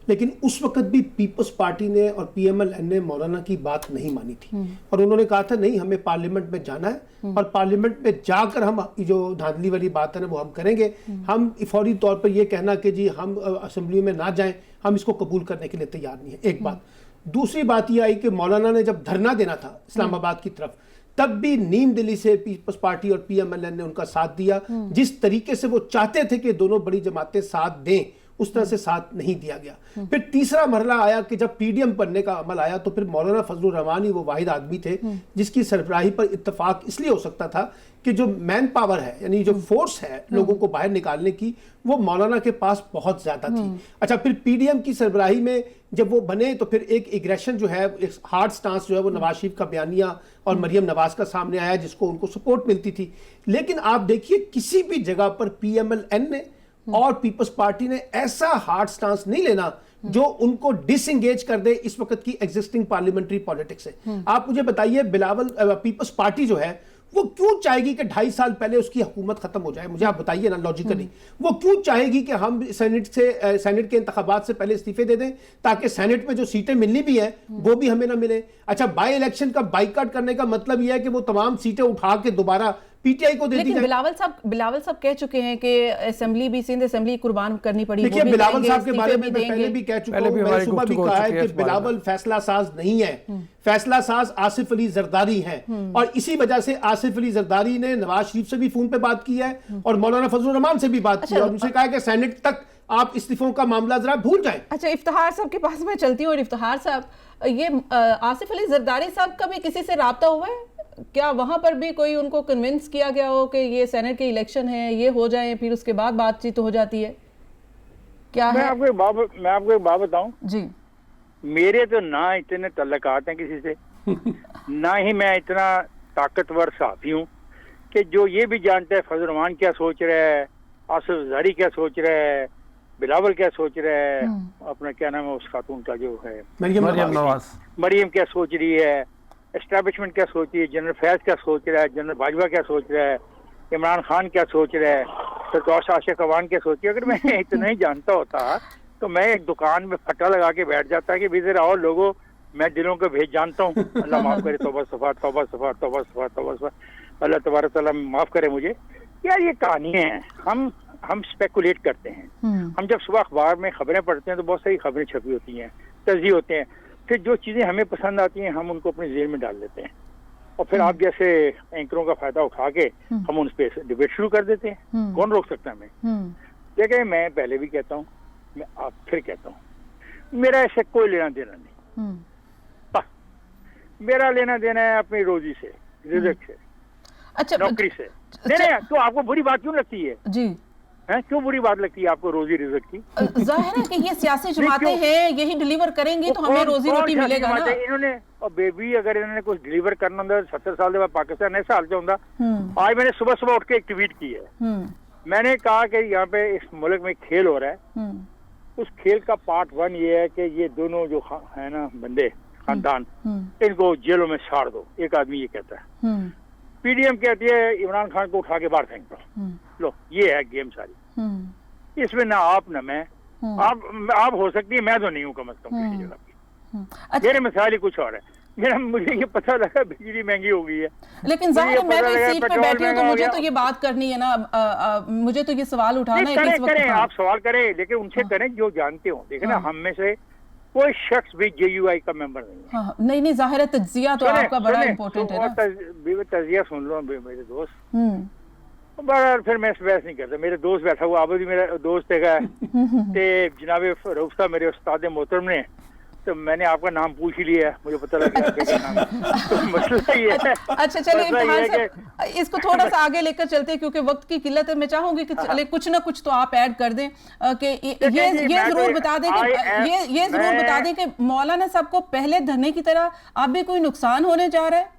F: लेकिन उस वक्त भी पीपल्स पार्टी ने और PMLN ने मौलाना की बात नहीं मानी थी और उन्होंने कहा था नहीं, हमें पार्लियामेंट में जाना है और पार्लियामेंट में जाकर हम जो धांधली वाली बात है ना वो हम करेंगे। हम फौरी तौर पर ये कहना कि जी हम असेंबली में ना जाएं, हम इसको कबूल करने के लिए तैयार नहीं है। एक बात। दूसरी बात यह आई कि मौलाना ने जब धरना देना था इस्लामाबाद की तरफ, तब भी नीम दिल्ली से पीपल्स पार्टी और PMLN ने उनका साथ दिया। जिस तरीके से वो चाहते थे कि दोनों बड़ी जमातें साथ दें, उस तरह से साथ नहीं दिया गया। फिर तीसरा मरहला आया कि जब PDM बनने का अमल आया तो फिर मौलाना फजलुर रहमान ही वो वाहिद आदमी थे जिसकी सरबराही पर इत्तेफाक इसलिए हो सकता था कि जो मैन पावर है, यानी जो फोर्स है लोगों को बाहर निकालने की, वो मौलाना के पास बहुत ज्यादा थी। अच्छा, फिर PDM की सरबराही में जब वो बने तो फिर एक एग्रेशन जो है, एक हार्ड स्टांस जो है वो नवाज शरीफ का बयानिया और मरियम नवाज का सामने आया जिसको उनको सपोर्ट मिलती थी। लेकिन आप देखिए किसी भी जगह पर PMLN ने और पीपल्स पार्टी ने ऐसा हार्ड स्टांस नहीं लेना जो उनको डिसएंगेज कर दे इस वक्त की एग्जिस्टिंग पार्लियामेंट्री पॉलिटिक्स से। आप मुझे बताइए, बिलावल पीपल्स पार्टी जो है वो क्यों चाहेगी कि 2.5 साल पहले उसकी हुकूमत खत्म हो जाए? मुझे आप बताइए ना लॉजिकली, वो क्यों चाहेगी कि हम सेनेट के इंतखाबात से पहले इस्तीफे दे दें ताकि सेनेट में जो सीटें मिलनी भी हैं वो भी हमें ना मिले? अच्छा, बाई इलेक्शन का बाइकआउट करने का मतलब यह है कि वो तमाम सीटें उठा के दोबारा PTI को दे दी जाए।
E: बिलावल साहब कह चुके हैं कि असेंबली भी, सिंध असेंबली कुर्बान करनी पड़ी।
F: देखिए, बिलावल साहब के बारे में मैं पहले भी कह चुका हूं, मैंने सुबह भी कहा है कि बिलावल फैसला साज नहीं है, फैसला साज आसिफ अली जरदारी है। और इसी वजह से आसिफ अली जरदारी ने नवाज शरीफ से भी फोन पे बात की है और मौलाना फजलुर रहमान से भी बात की है और उनसे कहा कि सेनेट तक आप इस्तीफों का मामला जरा भूल जाएं।
E: अच्छा, इफ्तिखार साहब के पास मैं चलती हूँ। और इफ्तिखार साहब, ये आसिफ अली जरदारी साहब का भी किसी से राब्ता हुआ है क्या? वहां पर भी कोई उनको कन्विंस किया गया हो कि ये सेनेट के इलेक्शन है, ये हो जाए, फिर उसके बाद बातचीत हो जाती है क्या?
H: मैं आपको एक बात बताऊं
E: जी,
H: मेरे तो ना इतने तल्लकात हैं किसी से ना ही मैं इतना ताकतवर साथी हूँ कि जो ये भी जानता है फजल रहमान क्या सोच रहा है, आसिफ जरदारी क्या सोच रहा है, बिलावल क्या सोच रहा है, अपना क्या नाम है उस खातून का जो है
G: मरियम नवाज,
H: मरियम क्या सोच रही है, एस्टैब्लिशमेंट क्या सोच रही है, जनरल फैज क्या सोच रहा है, जनरल बाजवा क्या सोच रहा है, इमरान खान क्या सोच रहा है, सरताज आशिक अवान क्या सोच रही है। अगर मैं इतना ही जानता होता तो मैं एक दुकान में फटा लगा के बैठ जाता कि भीतर आओ लोगों, मैं दिलों को भेज जानता हूँ, अल्लाह माफ करे, तौबा सफा तौबा सफा तौबा सफा तौबा सफा, अल्लाह तबारक तआला माफ करे मुझे। यार ये कहानियाँ हैं, हम स्पेकुलेट करते हैं। हम जब सुबह अखबार में खबरें पढ़ते हैं तो बहुत सारी खबरें छपी होती हैं, तजी होते हैं, फिर जो चीजें हमें पसंद आती हैं हम उनको अपने जेहन में डाल लेते हैं और फिर आप जैसे एंकरों का फायदा उठा के हम उन पर डिबेट शुरू कर देते हैं। कौन रोक सकता है हमें? देखिए, मैं पहले भी कहता हूँ, मैं आप फिर कहता हूँ, मेरा ऐसे कोई लेना देना नहीं। मेरा लेना देना है अपनी रोजी से, रिज़्क से,
E: अच्छा,
H: नौकरी से। नहीं, तो आपको बुरी बात क्यों लगती है?
E: जी,
H: है क्यों बुरी बात लगती है आपको रोजी रिज़्क की?
E: जाहिर है कि ये सियासी जमातें हैं, यही डिलीवर करेंगे तो हमें रोजी रोटी मिलेगा ना।
H: इन्होंने और बेबी अगर इन्होंने कुछ डिलीवर करना होता 70 साल के बाद पाकिस्तान ऐसा हाल होता। आज मैंने सुबह सुबह उठ के एक ट्वीट की है, मैंने कहा कि यहाँ पे इस मुल्क में खेल हो रहा है, उस खेल का पार्ट 1 ये है कि ये दोनों जो है ना बंदे खानदान, इनको जेलों में साड़ दो। एक आदमी ये कहता है, PDM कहती है इमरान खान को उठा के बाहर फेंक दो। लो, ये है गेम सारी। इसमें ना आप ना मैं, आप हो सकती है, मैं तो नहीं हूँ कम से कम किसी जगह की। मेरे मसाले कुछ और है। मुझे ये पता लगा बिजली महंगी हो गई है,
E: लेकिन जाहिर है मैं तो इस सीट पे बैठी हूँ तो मुझे तो ये बात करनी है ना, मुझे तो ये सवाल उठाना है।
H: करें, आप सवाल करें, लेकिन उनसे करें जो जानते हो। देखे ना, हम में से कोई शख्स भी JUI का मेंबर नहीं है।
E: हाँ, नहीं, जाहिर है तज्जिया तो आपका बड़ा इम्पोर्टेंट है ना।
H: तज्जिया सुन लो मेरे दोस्त, बड़ा फिर मैं बहस नहीं करता। मेरे दोस्त बैठा हुआ, आबदी मेरा दोस्त है, जनाब रऊफ साहब मेरे उस्ताद मोहतरम ने, तो मैंने आपका नाम पूछ ही लिया, मुझे पता लग गया क्या नाम है। तो मसला ये है।
E: अच्छा, चलिए इम्तिहान साहब, इसको थोड़ा सा आगे लेकर चलते हैं क्योंकि वक्त की किल्लत है। मैं चाहूंगी कि चले कुछ ना कुछ तो आप ऐड कर दें कि ये जरूर बता दें कि ये जरूर बता दें कि मौलाना साहब को पहले धरने की तरह अब भी कोई नुकसान होने जा रहा है?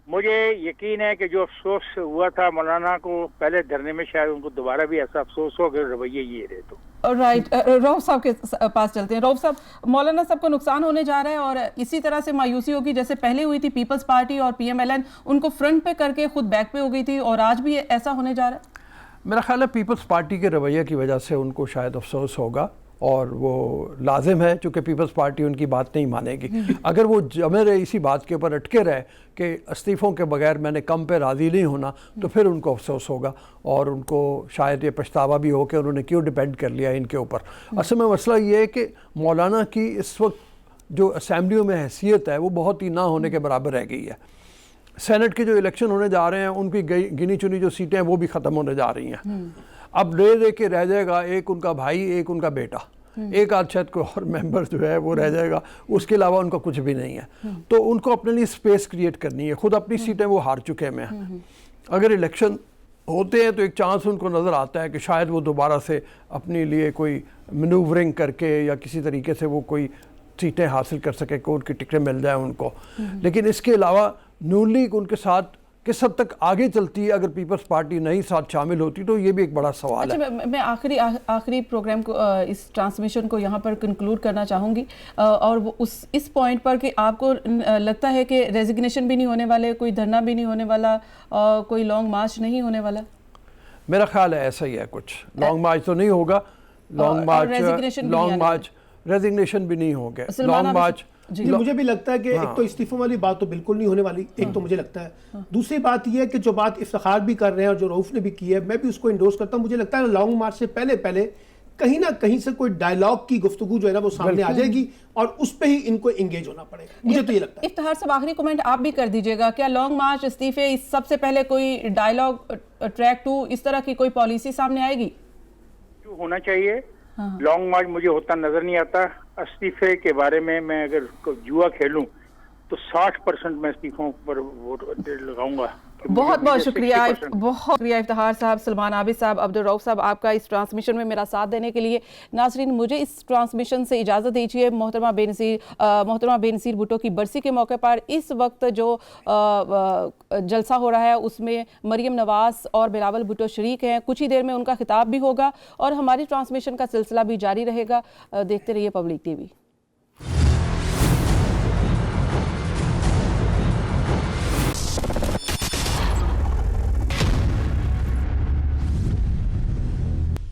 H: मुझे यकीन है कि जो अफसोस हुआ था मौलाना को पहले धरने में, शायद उनको दोबारा भी ऐसा अफसोस हो अगर रवैये ये रहे तो।
E: राइट, रऊफ साहब के पास चलते हैं। रऊफ साहब, मौलाना साहब को नुकसान होने जा रहा है और इसी तरह से मायूसी होगी जैसे पहले हुई थी पीपल्स पार्टी और PMLN, उनको फ्रंट पे करके खुद बैक पे हो गई थी, और आज भी ऐसा होने जा रहा है?
G: मेरा ख्याल है पीपल्स पार्टी के रवैये की वजह से उनको शायद अफसोस होगा, और वो लाजिम है चूँकि पीपल्स पार्टी उनकी बात नहीं मानेगी। अगर वो जमे रहे इसी बात के ऊपर अटके रहे कि इस्तीफ़ों के बगैर मैंने कम पे राज़ी नहीं होना, तो फिर उनको अफसोस होगा और उनको शायद ये पछतावा भी हो कि उन्होंने क्यों डिपेंड कर लिया इनके ऊपर। असल में मसला ये है कि मौलाना की इस वक्त जो असम्बलियों में हैसियत है वो बहुत ही ना होने के बराबर रह गई है। सेनेट के जो इलेक्शन होने जा रहे हैं उनकी गिनी चुनी जो सीटें हैं वो भी ख़त्म होने जा रही हैं। अब रह के रह जाएगा एक उनका भाई, एक उनका बेटा, एक आध शायद कोई और मेंबर जो है वो रह जाएगा, उसके अलावा उनका कुछ भी नहीं है। तो उनको अपने लिए स्पेस क्रिएट करनी है। खुद अपनी सीटें वो हार चुके हैं। अगर इलेक्शन होते हैं तो एक चांस उनको नज़र आता है कि शायद वो दोबारा से अपने लिए कोई मैनूवरिंग करके या किसी तरीके से वो कोई सीटें हासिल कर सके, कि उनकी टिकटें मिल जाए उनको। लेकिन इसके अलावा नून लीग उनके साथ किस हद तक आगे चलती है अगर पीपल्स पार्टी नहीं साथ शामिल होती, तो ये भी एक बड़ा सवाल है।
E: मैं आखिरी प्रोग्राम को इस ट्रांसमिशन को यहाँ पर कंक्लूड करना चाहूँगी, और वो इस पॉइंट पर कि आपको लगता है कि रेजिग्नेशन भी नहीं होने वाले, कोई धरना भी नहीं होने वाला, कोई लॉन्ग मार्च नहीं होने वाला?
G: मेरा ख्याल है ऐसा ही है, कुछ लॉन्ग मार्च तो नहीं होगा। लॉन्ग मार्च रेजिग्नेशन भी नहीं होगा, लॉन्ग मार्च।
F: जी, मुझे भी लगता है कि एक तो इस्तीफों वाली बात तो बिल्कुल नहीं होने वाली, एक तो मुझे लगता है। दूसरी बात यह है कि जो बात इफ्तिखार भी कर रहे हैं और जो रऊफ ने भी की है, मैं भी उसको इंडोर्स करता हूं। मुझे लगता है लॉन्ग मार्च से पहले कहीं ना कहीं से कोई डायलॉग की गुफ्तगू जो है ना वो सामने आ जाएगी और उस पे ही इनको एंगेज होना पड़ेगा। मुझे तो ये लगता है।
E: इफ्तिखार साहब, आखिरी कमेंट आप भी कर दीजिएगा। क्या लॉन्ग मार्च, इस्तीफे, इस सबसे पहले कोई डायलॉग, ट्रैक 2, इस तरह की कोई पॉलिसी सामने आएगी?
H: जो होना चाहिए, लॉन्ग मार्च मुझे होता नजर नहीं आता। इस्तीफे के बारे में मैं अगर जुआ खेलूं तो 60% मैं इस्तीफों पर वोट लगाऊंगा।
E: बहुत बहुत शुक्रिया, बहुत शुक्रिया इफ्तिखार साहब, सलमान आबिद साहब, अब्दुल रऊफ साहब, आपका इस ट्रांसमिशन में मेरा साथ देने के लिए। नाज़रीन, मुझे इस ट्रांसमिशन से इजाज़त दीजिए। मोहतरमा बेनज़ीर भुट्टो की बरसी के मौके पर इस वक्त जो जलसा हो रहा है उसमें मरियम नवाज़ और बिलावल भुट्टो शरीक हैं। कुछ ही देर में उनका खिताब भी होगा और हमारी ट्रांसमिशन का सिलसिला भी जारी रहेगा। देखते रहिए पब्लिक टीवी।